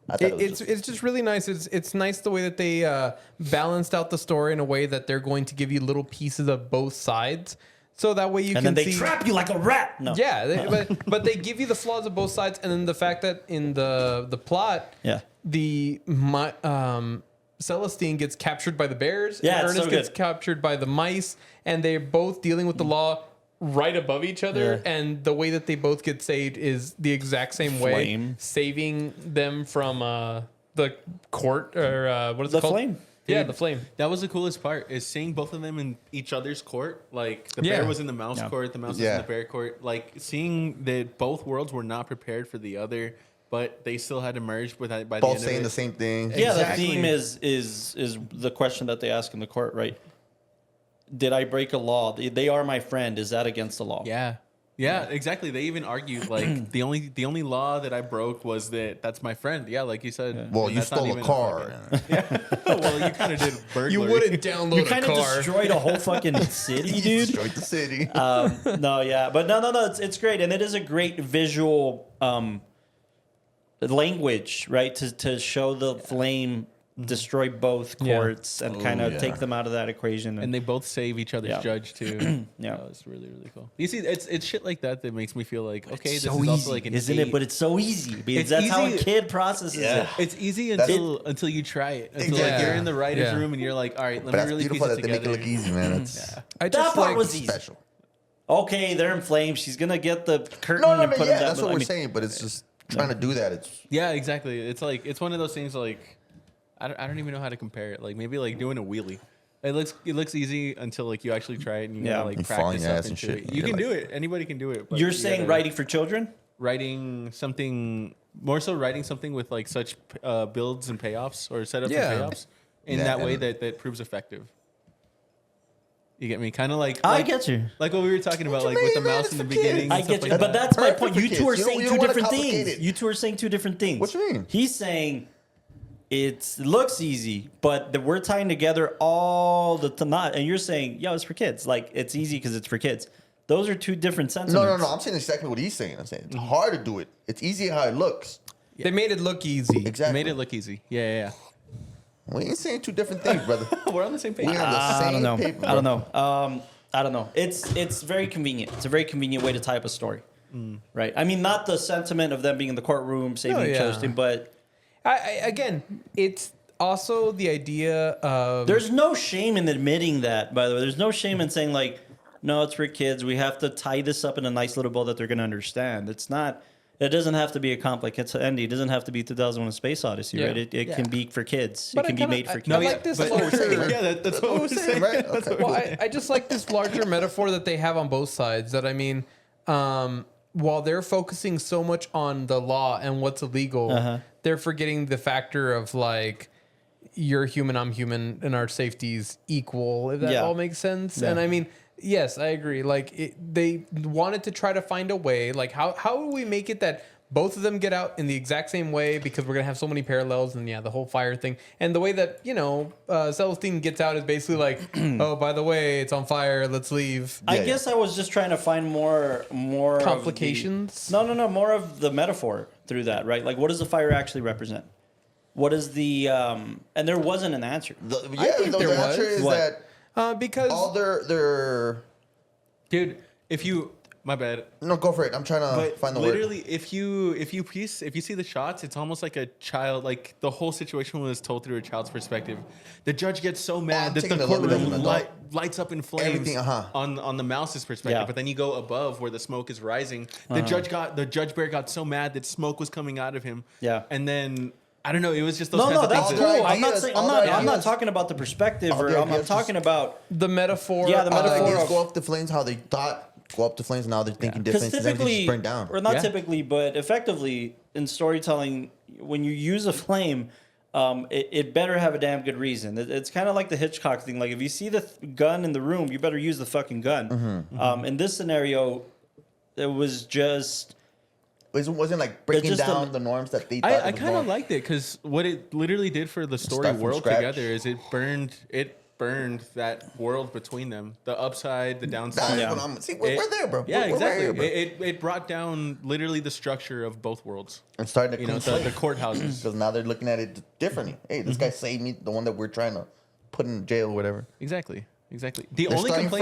It's just really nice. It's nice the way that they balanced out the story in a way that they're going to give you little pieces of both sides. So that way you can see. And then they trap you like a rat. No. Yeah, but they give you the flaws of both sides, and then the fact that in the plot, Celestine gets captured by the bears, and Ernest gets captured by the mice, and they're both dealing with the law right above each other, and the way that they both get saved is the exact same way, saving them from the court, or what is it called? The flame. Yeah, the flame. That was the coolest part, is seeing both of them in each other's court. Like, the bear was in the mouse court, the mouse was in the bear court. Like, seeing that both worlds were not prepared for the other, but they still had to merge by the end of it. Both saying the same thing. Yeah, the theme is the question that they ask in the court, right? Did I break a law? They are my friend. Is that against the law? Yeah, exactly. They even argued, like, the only law that I broke was that's my friend. Yeah, like you said. Well, you stole a car. Well, you kind of did burglary. You wouldn't download a car. You kind of destroyed a whole fucking city, dude. Destroyed the city. But no, it's great, and it is a great visual language, right? To show the flame destroy both courts and kind of take them out of that equation. And they both save each other's judge too. It's really, really cool. You see, it's shit like that makes me feel like, okay, this so is easy, also like an isn't it? But it's so easy because that's how a kid processes it. It's easy until you try it. Until like you're in the writer's room and you're like, all right, let me really piece it together. They make it look easy, man. That part was easy. Special. Okay, they're in flames. She's gonna get the curtain and put them down. That's what we're saying. But it's just trying to do that. It's exactly. It's like it's one of those things like. I don't even know how to compare it. Like maybe like doing a wheelie. It looks easy until like you actually try it and you gotta like practice up into it. You can do it. Anybody can do it. You're saying writing for children? Writing something with like such builds and payoffs or setups and payoffs in that way that proves effective. You get me? Kind of like I get you. Like what we were talking about, like with the mouse in the beginning. I get you, but that's my point. You two are saying two different things. You two are saying two different things. What you mean? He's saying. It looks easy, but we're tying together all the time. And you're saying, it's for kids. Like, it's easy because it's for kids. Those are two different sentiments. No. I'm saying exactly what he's saying. I'm saying it's hard to do it. It's easy how it looks. They made it look easy. Exactly. They made it look easy. Yeah. We ain't saying two different things, brother. We're on the same page. We're on the same paper. I don't know. It's very convenient. It's a very convenient way to tie up a story. Right? I mean, not the sentiment of them being in the courtroom saving each other, but... Again, it's also the idea of... There's no shame in admitting that, by the way. There's no shame in saying, like, no, it's for kids. We have to tie this up in a nice little bow that they're going to understand. It's not... It doesn't have to be a complex ending. It doesn't have to be 2001: A Space Odyssey, right? It can be for kids. But it can be made for kids. I like this larger... That's what we're saying, right? Okay. Well, I just like this larger metaphor that they have on both sides. That, I mean... while they're focusing so much on the law and what's illegal, they're forgetting the factor of like, you're human, I'm human, and our safety's equal. If that all makes sense. Yeah. And I mean, yes, I agree. Like they wanted to try to find a way. Like how would we make it that both of them get out in the exact same way, because we're gonna have so many parallels, and the whole fire thing, and the way that Celestine gets out is basically like, oh, by the way, it's on fire, let's leave. I guess I was just trying to find more complications. No, more of the metaphor through that, right? Like, what does the fire actually represent? What is the and there wasn't an answer. The answer is that because all their dude, if you My bad. No, go for it. I'm trying to find the literally, word. if you see the shots, it's almost like a child. Like the whole situation was told through a child's perspective. The judge gets so mad that the courtroom lights up in flames on the mouse's perspective. But then you go above where the smoke is rising. The judge bear got so mad that smoke was coming out of him. Yeah, and then. I don't know. It was just those no, kinds of things. Cool. I'm not talking about the perspective. I'm talking about the metaphor. Yeah, the metaphor of go up the flames. How they thought go up the flames. Now they're thinking different. Because typically, just burn down. Or not typically, but effectively in storytelling, when you use a flame, it better have a damn good reason. It's kind of like the Hitchcock thing. Like if you see the gun in the room, you better use the fucking gun. In this scenario, it was just. It wasn't like breaking down the norms that they thought. I kind of liked it because what it literally did for the story world together is it burned that world between them, the upside, the downside. We're there, bro. Yeah, exactly. Here, bro. It brought down literally the structure of both worlds. And started to the courthouses because now they're looking at it differently. Hey, this guy saved me, the one that we're trying to put in jail or whatever. Exactly. The only complaint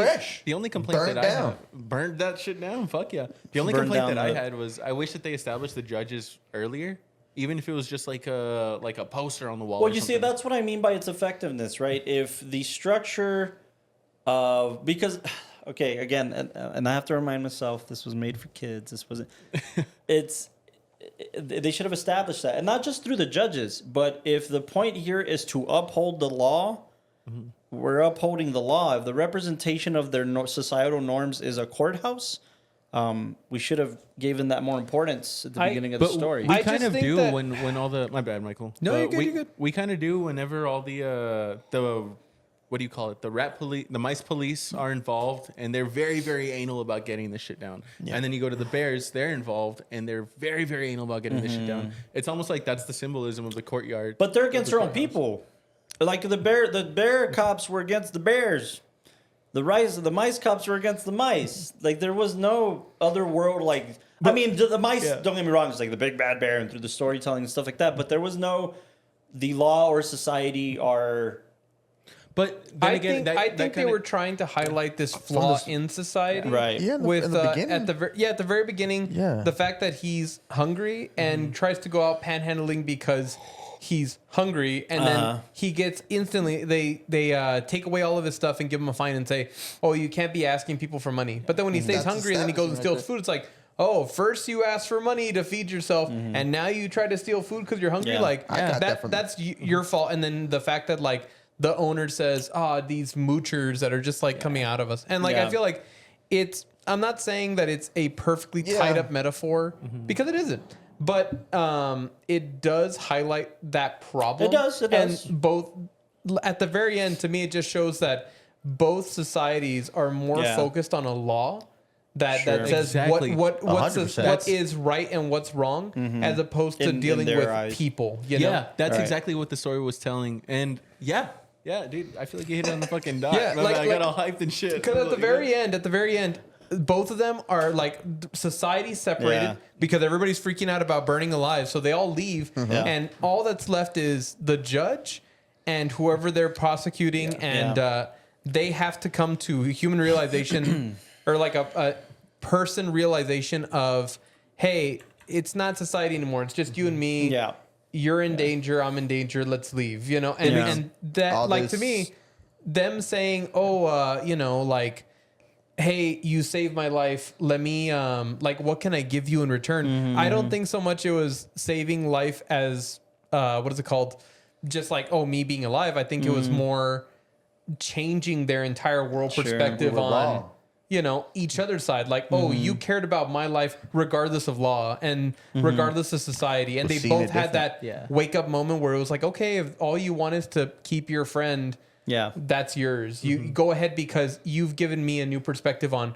that I had, burned that shit down. Fuck yeah. The only complaint that I had was I wish that they established the judges earlier, even if it was just like a poster on the wall. Well, you see, that's what I mean by its effectiveness, right? If the structure of because okay, again, and I have to remind myself, this was made for kids. This wasn't. They should have established that, and not just through the judges, but if the point here is to uphold the law. Mm-hmm. We're upholding the law. If the representation of their societal norms is a courthouse, we should have given that more importance at the beginning of the story. We kind of do when all the... My bad, Michael. No, you're good. We kind of do whenever all the what do you call it? The mice police are involved, and they're very, very anal about getting this shit down. Yeah. And then you go to the bears, they're involved, and they're very, very anal about getting this shit down. It's almost like that's the symbolism of the courtyard. But they're against their own people. Like the bear cops were against the bears. The mice cops were against the mice. Like there was no other world. Like I mean, the mice. Yeah. Don't get me wrong. It's like the big bad bear and through the storytelling and stuff like that. But there was no the law or society are. But I think they were trying to highlight this flaw in society, right? Yeah, with at the very beginning, the fact that he's hungry and tries to go out panhandling because. He's hungry, and then he gets instantly. They take away all of his stuff and give him a fine and say, "Oh, you can't be asking people for money." But then when he stays hungry and then he goes and steals food, it's like, "Oh, first you ask for money to feed yourself, and now you try to steal food because you're hungry." Yeah. Like that's your fault. And then the fact that like the owner says, these moochers that are just like coming out of us," and like I feel like it's. I'm not saying that it's a perfectly tied up metaphor because it isn't. But it does highlight that problem. It does. And both at the very end, to me, it just shows that both societies are more focused on a law that says what is right and what's wrong, as opposed to dealing with people. You know? That's exactly what the story was telling. And yeah, dude, I feel like you hit it on the fucking dot. I got all hyped and shit. Because at the very end. Both of them are like society separated because everybody's freaking out about burning alive. So they all leave. And all that's left is the judge and whoever they're prosecuting. And they have to come to human realization or like a person realization of, hey, it's not society anymore. It's just you and me. Yeah. You're in danger. I'm in danger. Let's leave, you know? And that, all like, to me, them saying, like, hey, you saved my life. Let me, what can I give you in return? I don't think so much it was saving life as, what is it called? Just like, me being alive. I think it was more changing their entire world perspective on, each other's side. Like, you cared about my life regardless of law and regardless of society. And they both had that wake up moment where it was like, okay, if all you want is to keep your friend... Yeah, that's yours. You go ahead because you've given me a new perspective on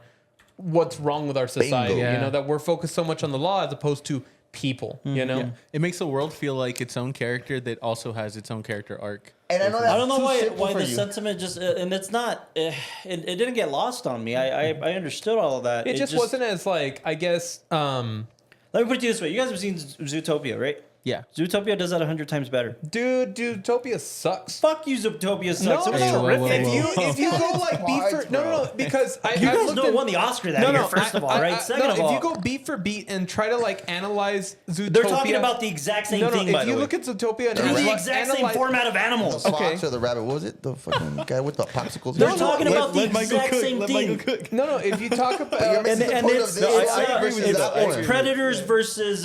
what's wrong with our society. Bingo. You know, that we're focused so much on the law as opposed to people. You know, it makes the world feel like its own character that also has its own character arc. And I don't know why the sentiment just and it's not. It didn't get lost on me. I understood all of that. It just wasn't as like I guess. Let me put it this way: you guys have seen Zootopia, right? Yeah. Zootopia does that 100 times better. Dude, Zootopia sucks. Fuck you, Zootopia sucks. No, It was no, terrific. If you go like beat for no, because You guys know it won the Oscar that year, first of all, right? Second of all, if you go beat for beat and try to like analyze Zootopia, they're talking about the exact same thing. By if the you way, look at Zootopia and they're the exact same format of animals. The fox or the rabbit? What was it? The fucking guy with the popsicles. They're talking about the exact same thing. No, if you talk about and it's predators versus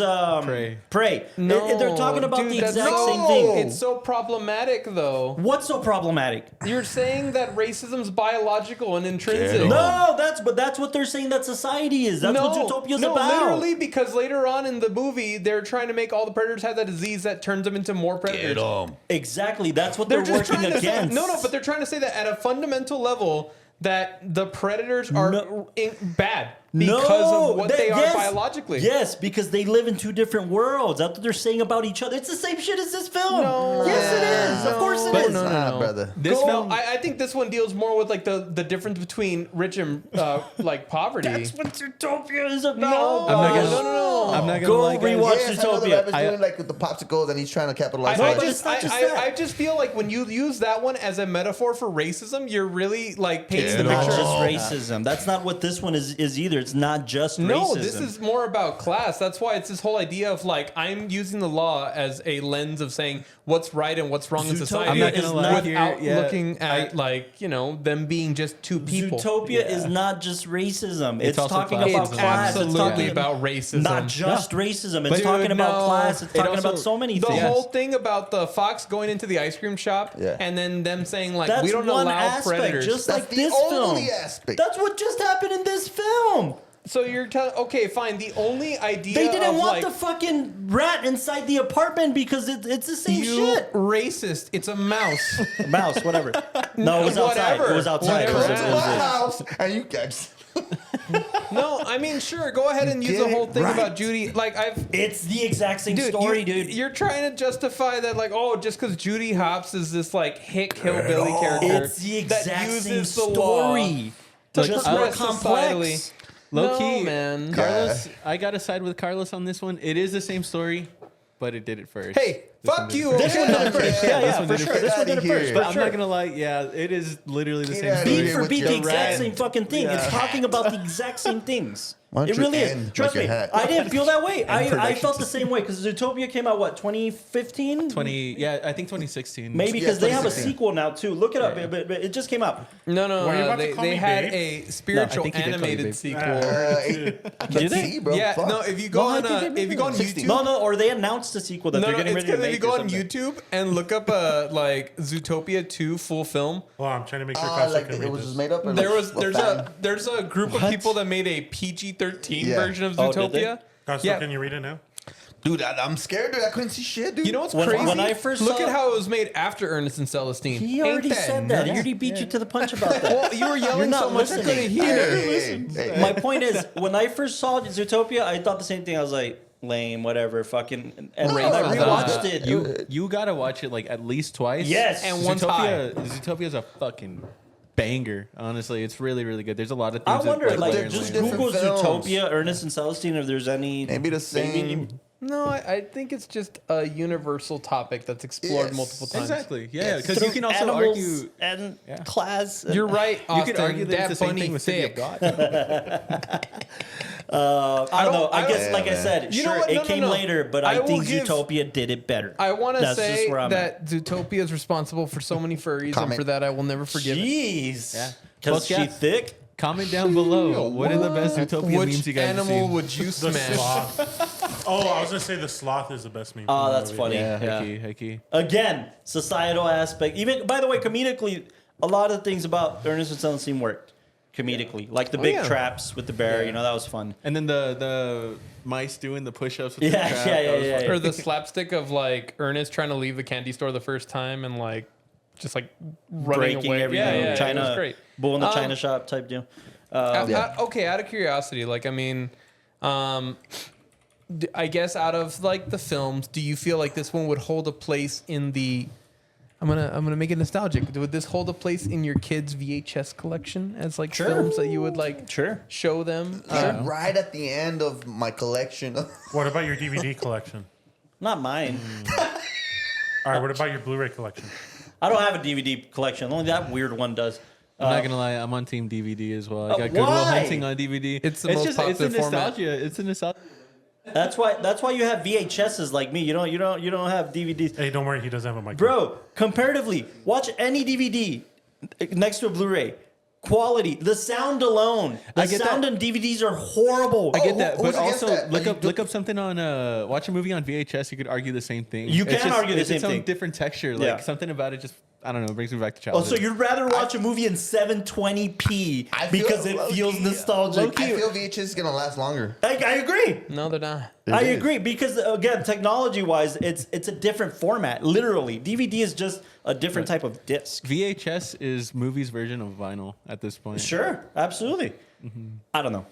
prey. No, they're talking about dude, the that's exact so- same thing. It's so problematic, though. What's so problematic? You're saying that racism's biological and intrinsic. No, that's what they're saying that society is. That's what Zootopia's about. Literally, because later on in the movie, they're trying to make all the predators have that disease that turns them into more predators. Exactly. That's what they're just working trying to say, against. but they're trying to say that at a fundamental level, that the predators are bad because of what they are biologically. Yes, because they live in two different worlds. That's what they're saying about each other. It's the same shit as this film. No. Yes, it is. Of course it is. No. Brother. This film, I think this one deals more with like the difference between rich and like poverty. That's what Zootopia is about. No, I'm not gonna Go lie, guys. rewatch Yes, I know the Zootopia. rabbit's doing like with the popsicles and he's trying to capitalize. No, on but it. it's not just that. I just feel like when you use that one as a metaphor for racism, you're really like painting the Not picture. just racism. That's not what this one is either. It's not just racism. No, this is more about class. That's why it's this whole idea of like I'm using the law as a lens of saying what's right and what's wrong in society. I'm not gonna lie without here, looking at like them being just two people. Zootopia is not just racism. It's also talking classism. about It's class. It's absolutely talking about racism. Not just racism. It's Dude, talking about no. class. It's It talking also- about so many The things. whole thing about the fox going into the ice cream shop and then them saying like That's we don't one allow aspect, predators. just That's like the this only film. aspect. That's what just happened in this film. So you're telling okay, fine. The only idea They didn't of want like the fucking rat inside the apartment because it's the same you shit. racist. It's a mouse. Mouse, whatever. No, it was outside. Whatever. It was outside. Whatever. Come to my house and you guys. No, I mean sure. Go ahead and use Get the whole it thing right. about Judy. Like It's the exact same story, dude. You're trying to justify that, like, oh, just because Judy Hopps is this like hick hillbilly character It's the that exact same uses the law story. to Just progress more societally. complex. Low No, key, man. Carlos, I gotta side with Carlos on this one. It is the same story, but it did it first. Hey, fuck you. This one did it first. Yeah, for sure. This one did it first. But For I'm sure. not gonna lie. Yeah, it is literally the Get same outta story. Beat here for with beat, your the exact rant. same fucking thing. It's talking about the exact same things. Why don't It you really end is. like Trust your me. hat? I didn't feel that way. I felt the same way because Zootopia came out, what, 2015? 20, yeah, I think 2016. Maybe Yeah, because they have a 2016. sequel now, too. Look it up. But it just came out. No, Were you about to call they me had babe? a spiritual think he did call you animated babe. sequel. Let's see, bro. Yeah, Fuck. no, if you go I on think they if you go on 16. YouTube, No, or they announced a sequel that no, they're getting it's ready to because if make. you go or on something. YouTube and look up like Zootopia 2 full film, Well, I'm trying to make sure Costa like can it read was this. just made up. Or there's a group of people that made a PG-13 Yeah. version of Oh, did they? Zootopia. Costa, Yeah. can you read it now? dude, I'm scared, dude. I couldn't see shit, dude. You know what's When- crazy? when I first look saw- at how it was made after Ernest and Celestine. He Ain't already said that. He nuts? already beat you to the punch about that. Well, you were yelling not so much I listening. couldn't hear. Hey. My point is, when I first saw Zootopia, I thought the same thing. I was like, lame, whatever, fucking. And when I rewatched it, You gotta watch it like at least twice. Yes. And one time. Zootopia is a fucking banger. Honestly, it's really, really good. There's a lot of I things. wonder, that like, they're just just different Google films. Zootopia, Ernest and Celestine, if there's any. Maybe the same. No, I think it's just a universal topic that's explored Yes. multiple times. Exactly. Yeah, because you can also animals argue. and Yeah. class. and- You're right, You Austin. could argue that that it's the same bunny thing with City of thick. God. I don't know. I guess, Yeah, like I man. said, You know sure, what? it No, no, came no. later, but I I will think give- Zootopia did it better. I want to That's just say where I'm that Zootopia is responsible for so many furries, and Comment. for that I will never forgive it. Jeez. Yeah. Because Fuck yeah. she thick? Comment down below. What are the best Zootopia Which memes you guys have animal seen? would you The smash? sloth. Oh, I was gonna say the sloth is the best meme. Oh, from the that's movie. funny. Yeah, Yeah. Hickey. Again, societal aspect. Even, by the way, comedically, a lot of things about Ernest and Celestine worked comedically. Like the big yeah. traps with the bear, you know, that was fun. And then the mice doing the push-ups with Yeah, the trap. yeah, that was yeah, fun. Or the slapstick of like Ernest trying to leave the candy store the first time and like just like running Breaking away. everything. Yeah, yeah, it was China, great. bull in the Um, China shop type deal. Okay, out of curiosity, like I mean, I guess out of like the films, do you feel like this one would hold a place in the? I'm gonna make it nostalgic. Would this hold a place in your kids' VHS collection as like Sure. films that you would like Sure. show them? Right at the end of my collection. What about your DVD collection? Not mine. All right, what about your Blu-ray collection? I don't have a DVD collection. Only that weird one does. I'm not gonna lie, I'm on Team DVD as well. I got Good Will why? Hunting on DVD. It's the most popular it's a format. nostalgia. It's a nostalgia. That's why you have VHSs like me. You don't have DVDs. Hey, don't worry, he doesn't have a mic. Bro, comparatively, watch any DVD next to a Blu-ray. Quality, the sound alone. The sound on DVDs are horrible. I get that, but who's against also that? look up something on watch a movie on VHS. You could argue the same thing. You can argue the same It's its own thing. different texture. Yeah. Like something about it just I don't know. It brings me back to Oh, childhood. so you'd rather watch a movie in 720p because it feels nostalgic. I feel VHS is gonna last longer. I agree. No, they're not. I agree because again, technology-wise, it's a different format. Literally, DVD is just a different type of disc. VHS is movies' version of vinyl at this point. Sure, absolutely. I don't know.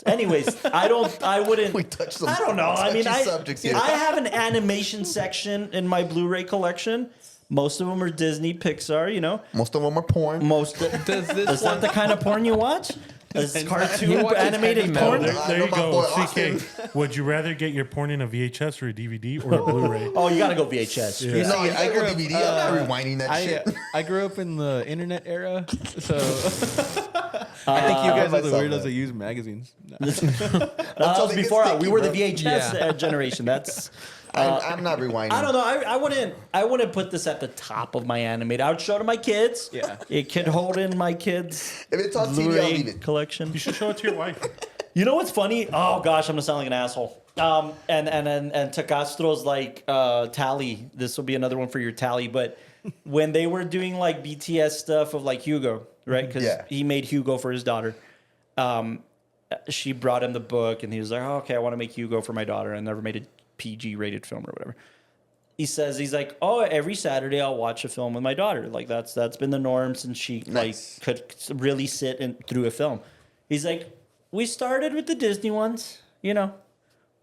Anyways, I wouldn't. We touched some I don't know. I mean, touchy subjects here. I have an animation section in my Blu-ray collection. Most of them are Disney, Pixar. You know, Most of them are porn. Does this is that the kind of porn you watch? Is cartoon He watches animated heavy porn? metal. There know you my go, boy CK. Would you rather get your porn in a VHS or a DVD or a Blu-ray? Oh, you gotta go VHS. Yeah. No, you I gotta grew go up, DVD. I'm not rewinding that shit. I grew up in the internet era, so I think you guys are the myself weirdos that. that use magazines. No. That was they get before we sticky, were the bro. VHS Yeah. generation. That's. I'm not rewinding. I don't know. I wouldn't put this at the top of my animated. I would show it to my kids. Yeah. It could hold in my kids' If it's on TV, I'll Blu-ray leave it. collection. You should show it to your wife. You know what's funny? Oh gosh, I'm gonna sound like an asshole. And Tacastro's like tally. This will be another one for your tally. But when they were doing like BTS stuff of like Hugo, right? Because he made Hugo for his daughter. She brought him the book, and he was like, "Oh, okay, I want to make Hugo for my daughter." I never made a PG rated film or whatever. He's like, "Oh, every Saturday I'll watch a film with my daughter. Like that's been the norm since she Nice. like could really sit through a film." He's like, "We started with the Disney ones, you know.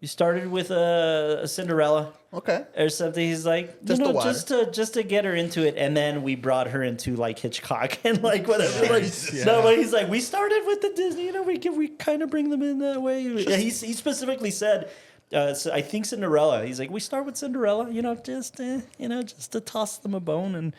We started with a Cinderella Okay. or something." He's like, Just the water. just to get her into it, and then we brought her into like Hitchcock and like whatever. Like, Yeah. no, but he's like, we started with the Disney, you know. We kind of bring them in that way. Yeah, he specifically said. So I think Cinderella. He's like, we start with Cinderella, you know, just to toss them a bone and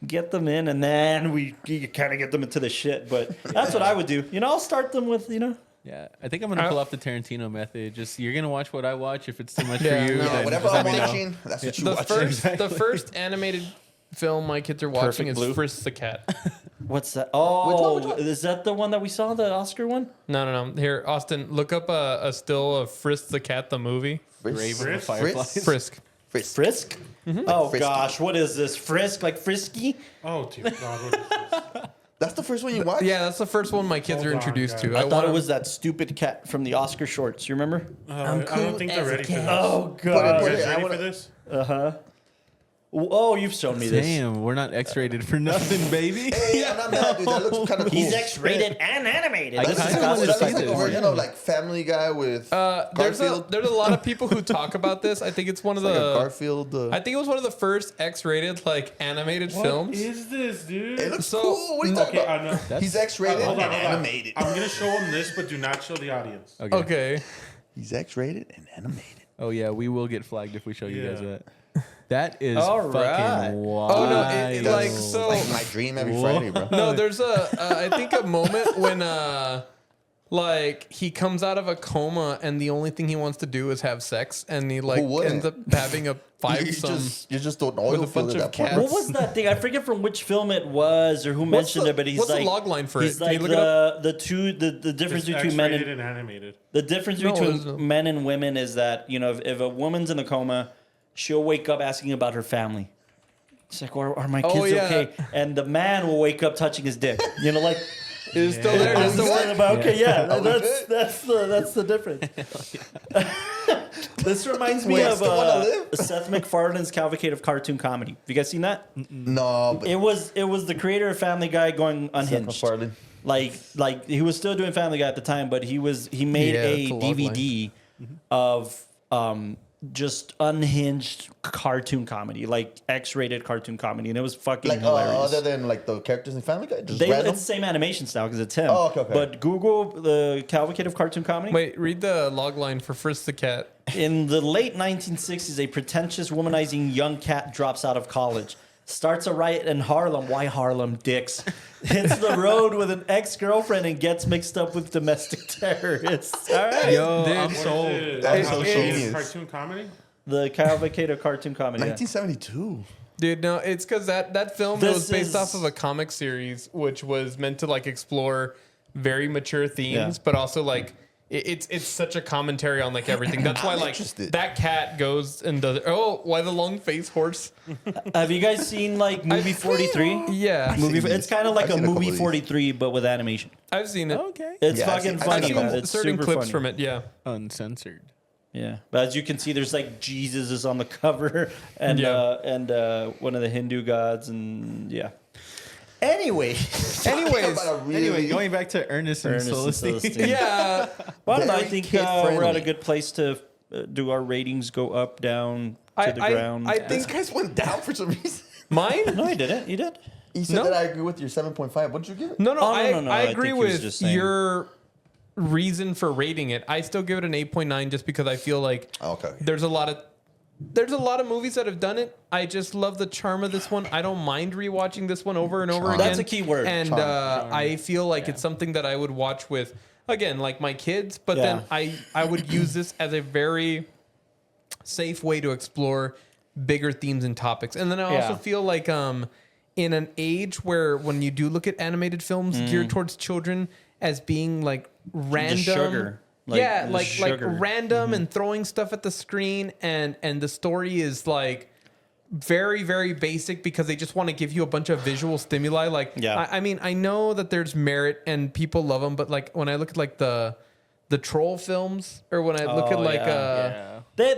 get them in, and then we kind of get them into the shit. But that's what I would do. You know, I'll start them with, you know. Yeah, I think I'm gonna pull off the Tarantino method. Just you're gonna watch what I watch. If it's too much Yeah, for you, no, then Whatever just I'm let me know. watching, that's what you watch. The first animated film my kids are watching Perfect is Blue. Frisk the Cat. What's that? Which Oh, one? is that the one that we saw, the Oscar one? No. Here, Austin, look up a still of Frisk the Cat, the movie. Raven Fritz? Fireflies. Frisk. Frisk? Oh Frisky. gosh, what is this? Frisk, like frisky? Oh, dear God. What is this? That's the first one you watch? Yeah, that's the first one my kids Hold are on, introduced guys. to. I thought want it was that stupid cat from the Oscar shorts. You remember? I don't think they're ready for this. Oh Put it- god. You put guys it- I ready wanna- for this? Oh, you've shown me this. Damn, we're not X-rated for nothing, baby. Hey, I'm not mad, dude. That looks kind of cool. He's X-rated and animated. I This kinda is wanna That see looks Oscar. like a this, version yeah. of like Family Guy with there's Garfield. a lot of people who talk about this. I think it's one of Like a the. Garfield. I think it was one of the first X-rated like animated What films. is this, dude? It looks So- cool. What are you talking Okay, about? I know. He's X-rated Hold and on. animated. I'm going to show them this, but do not show the audience. Okay. He's X-rated and animated. Oh yeah, we will get flagged if we show you guys Yeah. that. That is All fucking right. wild. Oh, no, it, like, That's so- like my dream every Friday, bro. No, there's I think a moment when like he comes out of a coma and the only thing he wants to do is have sex, and he like Who wouldn't? ends up having a You're just an oil with a field bunch at of that point. cats. What was that thing? I forget from which film it was or who mentioned it, but he's what's like the log line for he's it? Can you like look it the difference It's between men X-rated and and animated. the difference No, between it's- men and women is that, you know, if a woman's in a coma, she'll wake up asking about her family. It's like, are my kids yeah. okay? And the man will wake up touching his dick. You know, like It's still there. that's It's the still one there. about okay, yeah. Are we good? That's the difference. This reminds me Wait, I of still wanna live? Seth MacFarlane's cavalcade Cartoon Comedy. Have you guys seen that? No, but It was the creator of Family Guy going Seth unhinged. MacFarlane. Like he was still doing Family Guy at the time, but he made Yeah, a it's a log line. DVD of just unhinged cartoon comedy, like X-rated cartoon comedy, and it was fucking hilarious. Other than like the characters in Family Guy, It's the same animation style because it's him. Oh, okay. But Google the cavalcade of cartoon comedy. Wait, read the log line for Frisk the Cat. In the late 1960s, a pretentious, womanizing young cat drops out of college. Starts a riot in Harlem. Why Harlem, dicks? Hits the road with an ex-girlfriend and gets mixed up with domestic terrorists. All right. Yo, Dude, I'm sold. That's so It's genius. cartoon comedy. The cavalcade of cartoon comedy. 1972. Dude, no, it's because that film This was based is- off of a comic series, which was meant to like explore very mature themes, Yeah. but also like it's such a commentary on like everything. That's why like interested. that cat goes and does. Why the long face horse? Have you guys seen like movie 43? Yeah, Movie. seen It's these. kind of like I've a seen a couple movie of these. 43, but with animation. I've seen it. Okay. It's Yeah, fucking I've funny, seen man. It's certain super clips funny. from it. Yeah, Uncensored. Yeah, but as you can see, there's like Jesus is on the cover, and Yeah. one of the Hindu gods, and yeah. Anyway, Anyways, Anyway, going back to Ernest and Ernest and Celestine. Celestine. yeah. Well, I Very think we're at a kid-friendly. good place to do our ratings go up, down, to I- the I- ground. I These think guys went down for some reason. Mine. no, you didn't. You did. You said No. that I agree with your 7.5. What did you give it? No, Oh, no, I I agree think he was with just saying- your reason for rating it. I still give it an 8.9 just because I feel like Okay. there's a lot of movies that have done it. I just love the charm of this one. I don't mind rewatching this one over and over Charm. again. That's a key word. And Charm. I feel like it's something that I would watch with, again, like my kids. But then I would use this as a very safe way to explore bigger themes and topics. And then I also Yeah. feel like in an age where when you do look at animated films geared towards children as being like random sugar. Like, yeah, the like sugar. random and throwing stuff at the screen, and the story is like very, very basic because they just want to give you a bunch of visual stimuli. Like, Yeah. I mean, I know that there's merit and people love them, but like when I look at like the troll films, or when I look at Oh, like Yeah.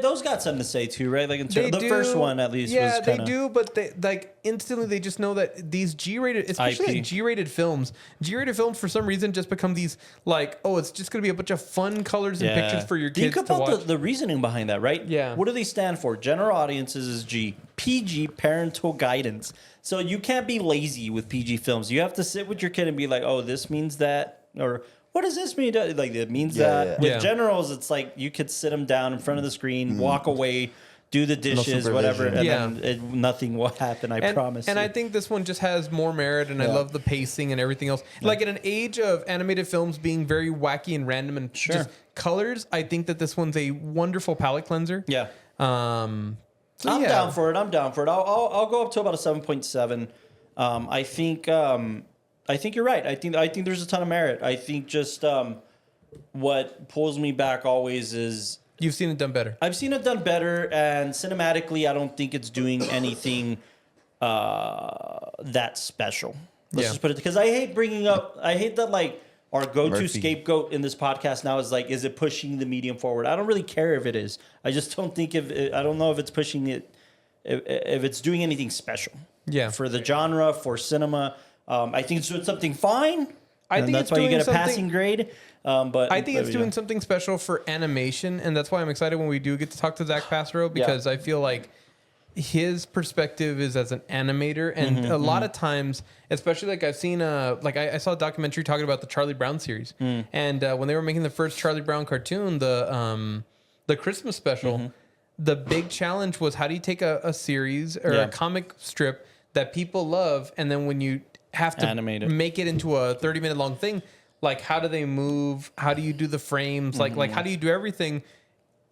Those got something to say too, right? Like they the do, first one at least. yeah, was kinda, they do, but they like instantly they just know that these G-rated, especially IP. like G-rated films for some reason just become these like, oh, it's just gonna be a bunch of fun colors and pictures for your kids Think to about watch. the reasoning behind that, right? Yeah. What do they stand for? General audiences is G. PG, parental guidance. So you can't be lazy with PG films. You have to sit with your kid and be like, oh, this means that, or what does this mean? Like, it means that. yeah. With Yeah. generals, it's like you could sit them down in front of the screen, walk away, do the dishes, supervision. whatever, and Yeah. then nothing will happen, I promise. And you. I think this one just has more merit, and I love the pacing and everything else. Like in an age of animated films being very wacky and random and Sure. just colors, I think that this one's a wonderful palette cleanser. yeah. So I'm yeah. down for it. I'll go up to about a 7.7. I think you're right. I think there's a ton of merit. I think just what pulls me back always is You've seen it done better. I've seen it done better, and cinematically, I don't think it's doing anything that special. Let's Yeah. just put it, because I hate that like our go-to Murphy. scapegoat in this podcast now is like, is it pushing the medium forward? I don't really care if it is. I just don't think I don't know if it's pushing it, if it's doing anything special. Yeah. For the genre, for cinema, I think it's doing something fine. I and think that's it's why you doing get a something- passing grade. But I think it's yeah. doing something special for animation, and that's why I'm excited when we do get to talk to Zach Passero, because I feel like his perspective is as an animator, and a lot of times, especially like I've seen, I saw a documentary talking about the Charlie Brown series, and when they were making the first Charlie Brown cartoon, the Christmas special, the big challenge was, how do you take a series or a comic strip that people love, and then when you have to Animate it. make it into a 30-minute long thing, like how do they move? How do you do the frames? Like how do you do everything?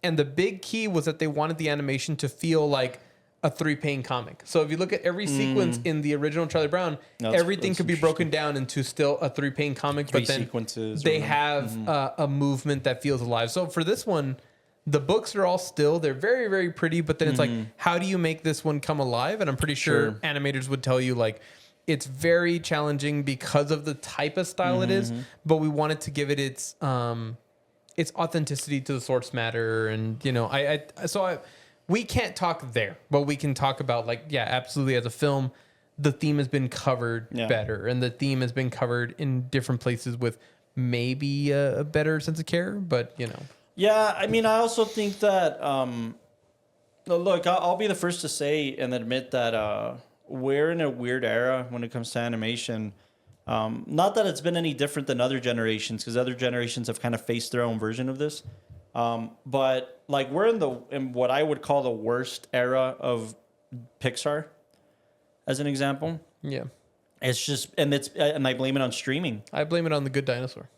And the big key was that they wanted the animation to feel like a 3-pane comic. So if you look at every sequence in the original Charlie Brown, everything that's could be broken down into still a 3-pane comic, but then sequences they or- have a movement that feels alive. So for this one, the books are all still, they're very, very pretty, but then it's like, how do you make this one come alive? And I'm pretty sure animators would tell you, like, it's very challenging because of the type of style it is, but we wanted to give it its authenticity to the source matter. And, you know, we can't talk there, but we can talk about, like, yeah, absolutely, as a film, the theme has been covered better, and the theme has been covered in different places with maybe a better sense of care, but, you know. Yeah, I mean, I also think that Look, I'll be the first to say and admit that we're in a weird era when it comes to animation. Not that it's been any different than other generations, because other generations have kind of faced their own version of this. But like we're in what I would call the worst era of Pixar, as an example. Yeah. It's just, and I blame it on streaming. I blame it on The Good Dinosaur.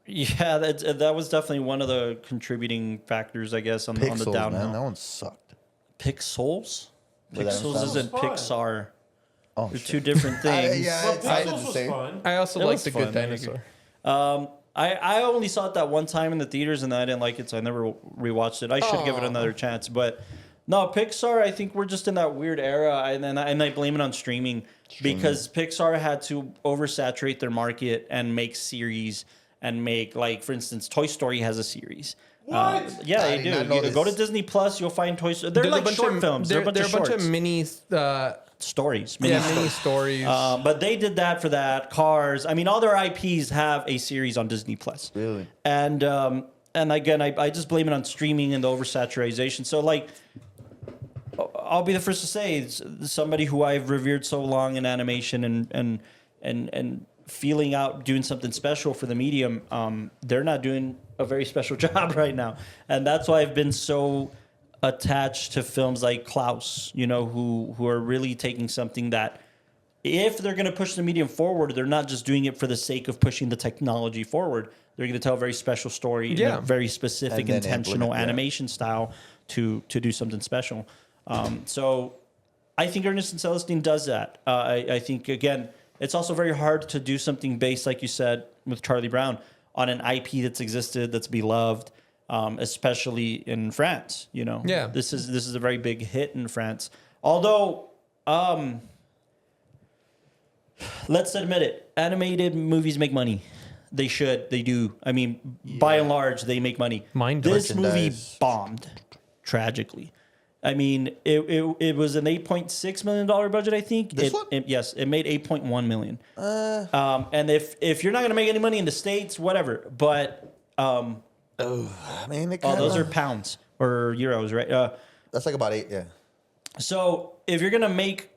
Yeah, that was definitely one of the contributing factors, I guess, on the downhill. Man, that one sucked. Pixels? Without Pixels sound. isn't Fun. Pixar. Oh, They're shit. two different things. Yeah, it Well, sounded Pixels the was same. fun. I also It like was The Good fun, I Dinosaur. I only saw it that one time in the theaters, and I didn't like it, so I never rewatched it. I should give it another chance, but no, Pixar. I think we're just in that weird era, and I blame it on streaming because Pixar had to oversaturate their market and make series and make, like, for instance, Toy Story has a series. What? Yeah, I they did not do. know You this. go to Disney Plus, you'll find Toy Story. They're There's a like bunch short of- films. They're a bunch They're of a bunch shorts. of mini Stories. mini stories. But they did that for that. Cars. I mean, all their IPs have a series on Disney Plus. Really? And again, I just blame it on streaming and the oversaturation. So, like, I'll be the first to say, somebody who I've revered so long in animation and feeling out doing something special for the medium, they're not doing a very special job right now, and that's why I've been so attached to films like Klaus, who are really taking something that, if they're going to push the medium forward, they're not just doing it for the sake of pushing the technology forward. They're going to tell a very special story in a very specific, And then intentional implement, animation style to do something special. So I think Ernest and Celestine does that. I think, again, it's also very hard to do something based, like you said, with Charlie Brown, on an IP that's existed, that's beloved, especially in France. Yeah. This is a very big hit in France. Although, let's admit it, animated movies make money. They should. They do. I mean, by and large, they make money. This movie bombed tragically. I mean, it was an $8.6 million budget, I think. Yes, it made $8.1 million. And if you're not going to make any money in the States, whatever. But those are pounds or euros, right? That's like about 8, yeah. So if you're going to make...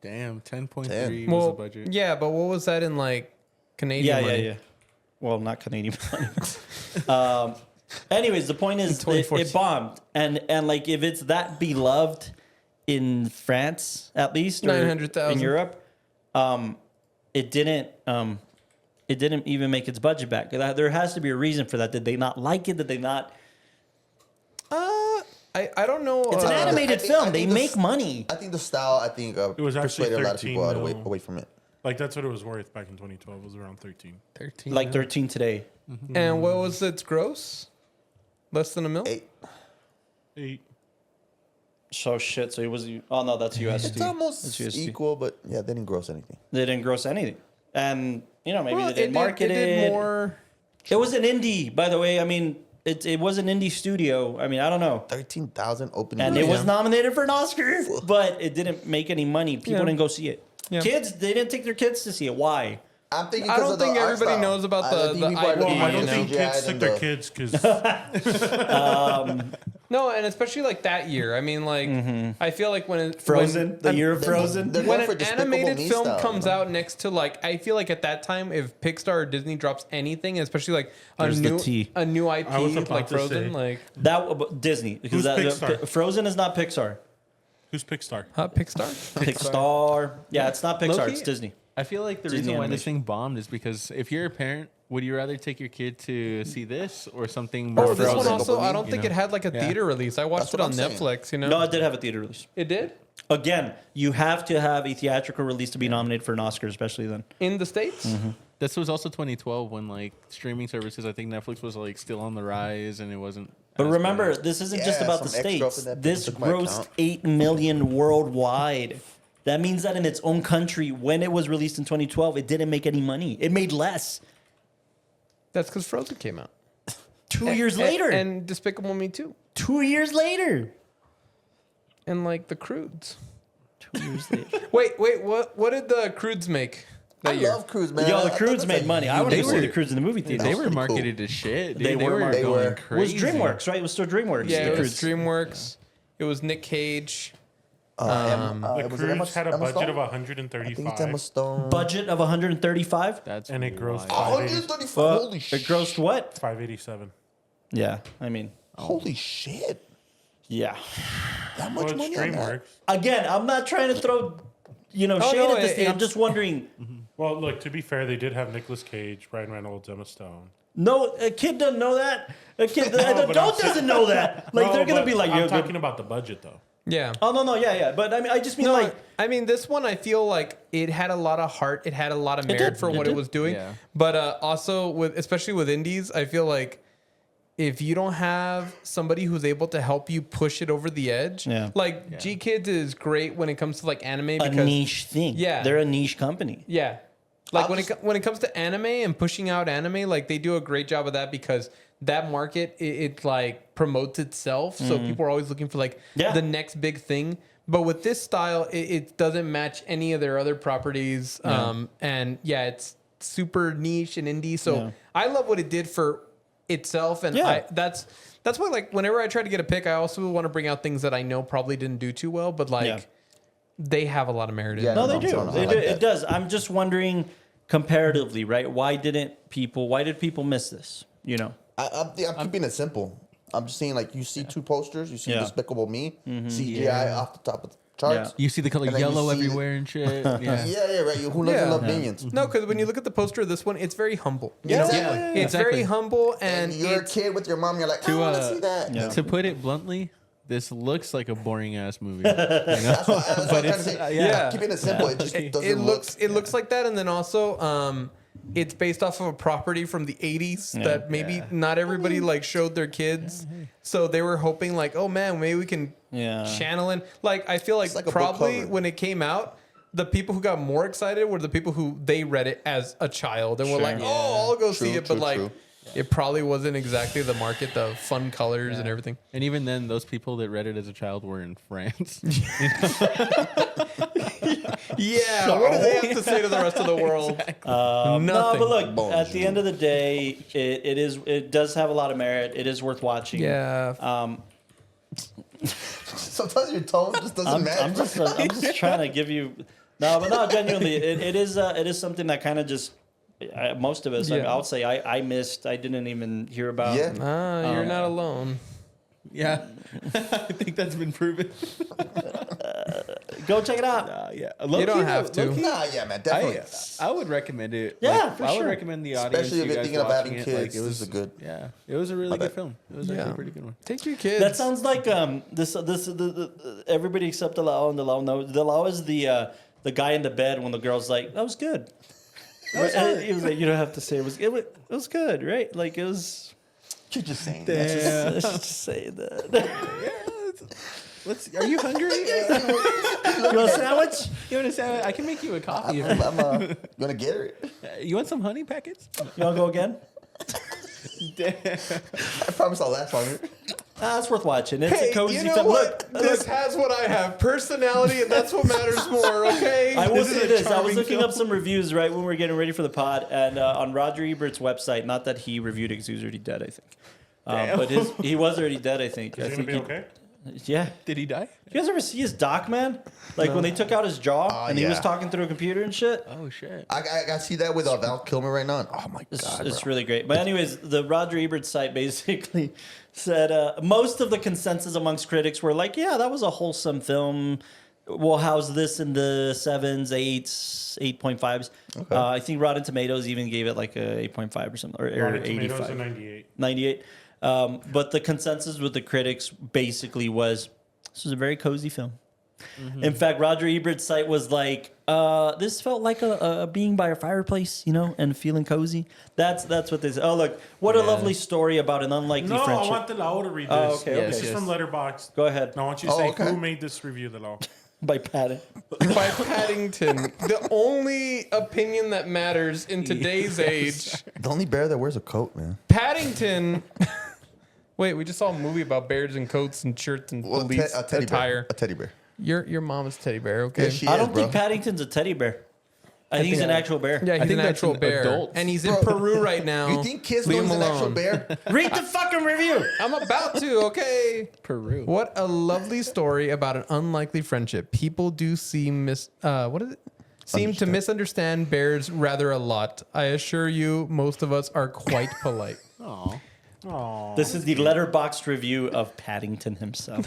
Damn, 10.3 was the budget. Yeah, but what was that in, like, Canadian money? Yeah. Well, not Canadian money. Anyways, the point is it bombed, and like, if it's that beloved in France, at least, or 900,000 in Europe, it didn't even make its budget back. There has to be a reason for that. Did they not like it? Did they not? I don't know. It's an animated film. They make money. I think the style, It was actually persuaded a lot of people 13 mil. away from it. Like, that's what it was worth back in 2012. It was around 13. 13. Like 13 today. And what was its gross? Less than $1 million? 8. So shit. So it was. Oh no, that's USD. It's almost That's USD. equal, but yeah, they didn't gross anything. They didn't gross anything, and maybe Well, they didn't market it did more. It was an indie, by the way. I mean, it was an indie studio. I mean, I don't know. 13,000 opening. And it was nominated for an Oscar, but it didn't make any money. People didn't go see it. Yeah. Kids, they didn't take their kids to see it. Why? I'm thinking I don't think everybody knows about the Well, I don't think CGI kids took and their the- kids because No, and especially like that year. I mean, like, I feel like when The year of Frozen. They're when going for an Despicable animated Me film style, comes out next to, like, I feel like at that time, if Pixar or Disney drops anything, especially like There's the T. a new I was IP about like to Frozen, say. like Disney. Because Who's Pixar? Frozen is not Pixar. who's Pixar? Pixar. Pixar. Yeah, it's not Pixar. Low-key, It's Disney. I feel like the Disney reason why animation. this thing bombed is because if you're a parent, would you rather take your kid to see this or something more? Oh, this one Frozen. also, I don't You think know? it had like a theater release. I watched That's it on what I'm saying. Netflix, you know? No, it did have a theater release. It did? Again, you have to have a theatrical release to be nominated for an Oscar, especially then. In the States? This was also 2012 when like streaming services. I think Netflix was like still on the rise, and it wasn't. But as remember, big. this isn't just Yeah, about the some extra States. for that This took my grossed account. 8 million worldwide. That means that in its own country, when it was released in 2012, it didn't make any money. It made less. That's because Frozen came out. 2 years later. And Despicable Me too. 2 years later. And like the Croods. 2 years later. Wait, what did the Croods make? I love Croods, man. Yo, the Croods made money. I would have seen the Croods in the movie theater. They were marketed as shit. Dude. They were going It crazy. was DreamWorks, right? It was still DreamWorks. Yeah, the it was Croods. DreamWorks. It was Nick Cage. The Croods had a budget of 135. I think it's Emma Stone. Budget of 135. That's And it grossed wild. 135. Holy shit. It grossed what? 587. Yeah, I mean, Holy shit. yeah. That much Well, it's money on that? DreamWorks. Again, I'm not trying to throw, shade no, at this thing. I'm it's- just wondering. Well, look, to be fair, they did have Nicolas Cage, Ryan Reynolds, Emma Stone. No, a kid doesn't know that. A kid, No, an but adult I'm saying- doesn't know that. Like No, they're gonna but be like, I'm "Yo, talking about the budget, though. Yeah. oh no, yeah. But I mean, I just mean No, like, I mean, this one I feel like it had a lot of heart. It had a lot of merit did, for it what did. it was doing. Yeah. But also especially with indies, I feel like if you don't have somebody who's able to help you push it over the edge, like G Kids is great when it comes to like anime a because niche thing. Yeah. they're a niche company. yeah, like when it comes to anime and pushing out anime, like they do a great job of that because that market it like promotes itself, so people are always looking for like the next big thing. But with this style, it doesn't match any of their other properties, and it's super niche and indie. So I love what it did for itself, and that's why like whenever I try to get a pick, I also want to bring out things that I know probably didn't do too well, but like they have a lot of merit in Yeah, them. No, they do. I They like do. that. It does. I'm just wondering, comparatively, right? Why did people miss this? I'm keeping it simple. I'm just saying, like, you see two posters. You see Yeah. Despicable Me, CGI off the top of the charts. You see the color And then you yellow see everywhere and shit. Yeah. Yeah, right. Who doesn't love Minions? No, because when you look at the poster of this one, it's very humble. You Yeah, know? exactly. It's very humble, and And you're a it's, kid with your mom. You're like, I want to see that. To put it bluntly, this looks like a boring ass movie. That's what I'm trying to say. yeah. Keeping it simple. It just doesn't it looks like that, and then also it's based off of a property from the 80s that maybe not everybody like showed their kids, so they were hoping like, oh man, maybe we can channel in. Like I feel like like a book probably cover. when it came out, the people who got more excited were the people who they read it as a child and were like, oh, I'll go see it, but like. It probably wasn't exactly the market, the fun colors and everything. And even then, those people that read it as a child were in France. Yeah, what do they have to say to the rest of the world? No, Nothing. but look, Bonjour. at the end of the day, it does have a lot of merit. It is worth watching. Yeah. Sometimes your tone just doesn't match. I'm just trying to give you. No, but no, genuinely, it is something that kind of just. Most of us, Yeah. I'll say, I missed. I didn't even hear about. Yeah. You're not alone. Yeah. I think that's been proven. Go check it out. Yeah. You don't have to. Nah, yeah, man, definitely. I would recommend it. Yeah, Like, for I would sure. recommend the audience. Especially if you you're guys thinking of watching having it, kids, Like, it was this is good. Yeah, it was a really good film. It was actually Yeah. a pretty good one. Take your kids. That sounds like the everybody except Delau, and Delau knows. Delau is the guy in the bed when the girl's like, "That was good." And he was like, "You don't have to say it was good, right? Like it was." You're just saying. Let's just say that. Are you hungry? You want a sandwich? You want a sandwich? I can make you a coffee. I'm gonna get it. You want some honey packets? You want to go again? I promise I'll last longer. That's worth watching. It's Hey, a cozy you know film. what? Look, This has what I have. Personality, and that's what matters more, okay? I will This is say a this. I was charming looking film. up some reviews right when we were getting ready for the pod, and on Roger Ebert's website, not that he reviewed it because he was already dead, I think. But he was already dead, I think. Is I it gonna think be okay? Yeah. Did he die? You guys ever see his doc, man? Like when they took out his jaw and he was yeah. talking through a computer and shit? Oh shit. I see that with Val Kilmer right now. And, oh my god, It's bro. really great. But anyways, the Roger Ebert site basically said most of the consensus amongst critics were like, yeah, that was a wholesome film. We'll house this in the 7s, 8s, 8.5s. Okay. I think Rotten Tomatoes even gave it like a 8.5 or something, or Rotten Tomatoes 85. are 98. 98. But the consensus with the critics basically was this was a very cozy film. Mm-hmm. In fact, Roger Ebert's site was like, this felt like a being by a fireplace, and feeling cozy. That's what they said. Oh, look, what a lovely story about an unlikely No, friendship. I want the law to read this. Oh, okay, This okay. is from Letterboxd. Go ahead. Now, I want you to say okay. who made this review, the law. By Patton. By Paddington. The only opinion that matters in today's age. The only bear that wears a coat, man. Paddington. Wait, we just saw a movie about bears and coats and shirts and police a teddy attire. bear. A teddy bear. Your mom is teddy bear, okay? Yeah, she I is, don't bro. think Paddington's a teddy bear. I think he's an actual bear. Yeah, he's an that's actual an bear. adult. And he's in Peru right now. You think Kiss Leave knows him an actual alone. bear? Read the fucking review. I'm about to, okay. Peru. What a lovely story about an unlikely friendship. People do seem to misunderstand bears rather a lot. I assure you, most of us are quite polite. Aw. This is the letterboxed review of Paddington himself.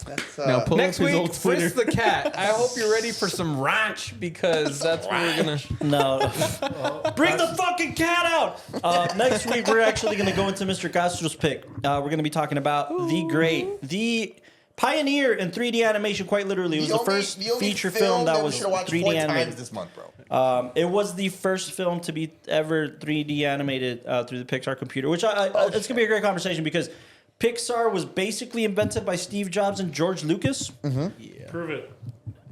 That's, Now pull Next up his week, old Twitter. Frisk the cat. I hope you're ready for some ranch because that's what we're gonna. No. Bring the fucking cat out. Next week, we're actually going to go into Mr. Castro's pick. We're going to be talking about the pioneer in 3D animation, quite literally. It was the first feature film that was 3D animated this month, bro. It was the first film to be ever 3D animated through the Pixar computer, which it's going to be a great conversation because Pixar was basically invented by Steve Jobs and George Lucas. Prove it.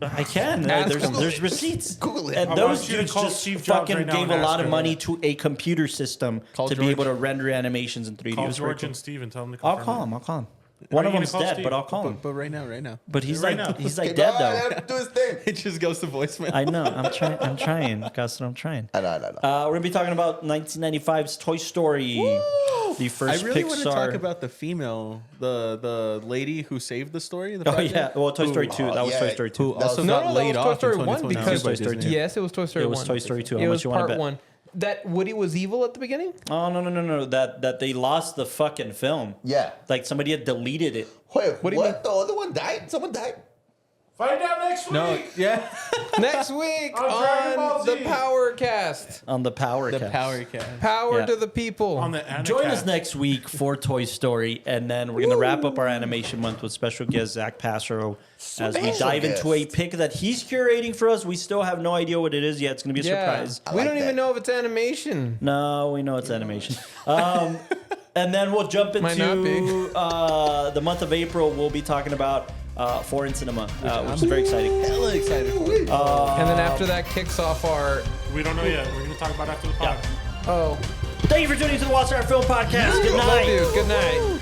I can. There's receipts. Google it. And I those want you to dudes call just Steve Jobs fucking right now gave and a ask lot of him. money to a computer system Call to be able George. to render animations in 3D. It Call was very George cool. and Steve and tell them to I'll confirm call him. it. One of you them's gonna call dead, Steve? but I'll call him. But right now. But he's Right like now. he's like Okay, dead no, though. let him do his thing. It just goes to voicemail. I know. I'm trying, Gus. I'm trying. I know. We're gonna be talking about 1995's Toy Story, the I first really Pixar. want to talk about the female, the lady who saved the story. The Oh project. yeah, well, Toy Story 2. That was yeah. Toy Story 2. Who also No, got that laid was off Toy in Story 1 2022 because by Toy Story Disney. 2. Yes, it was Toy Story 1. It was Toy Story 2. How It much was you want to part bet? 1. That Woody was evil at the beginning? Oh no! That they lost the fucking film. Yeah. Like somebody had deleted it. Wait, What do you mean? The other one died? Someone died? Find out next week. No, yeah, Next week On Dragon Ball on the Z. Power Cast. On the Power the Cast. power cast. Power Yeah. to the people. On the Join us Anacast. next week for Toy Story, and then we're going to wrap up our animation month with special guest Zach Passero as we Special dive into a guest. pick that he's curating for us. We still have no idea what it is yet. It's going to be a surprise. I We like don't even that. know if it's animation. No, we know it's animation. And then we'll jump Might not into the month of April. We'll be talking about foreign cinema, which is very exciting. Hella excited for it. And then after that kicks off our... We don't know yet. We're going to talk about it after the pod. Oh. Thank you for tuning in to the WatchTower Film Podcast. Good Love night. you. Good night.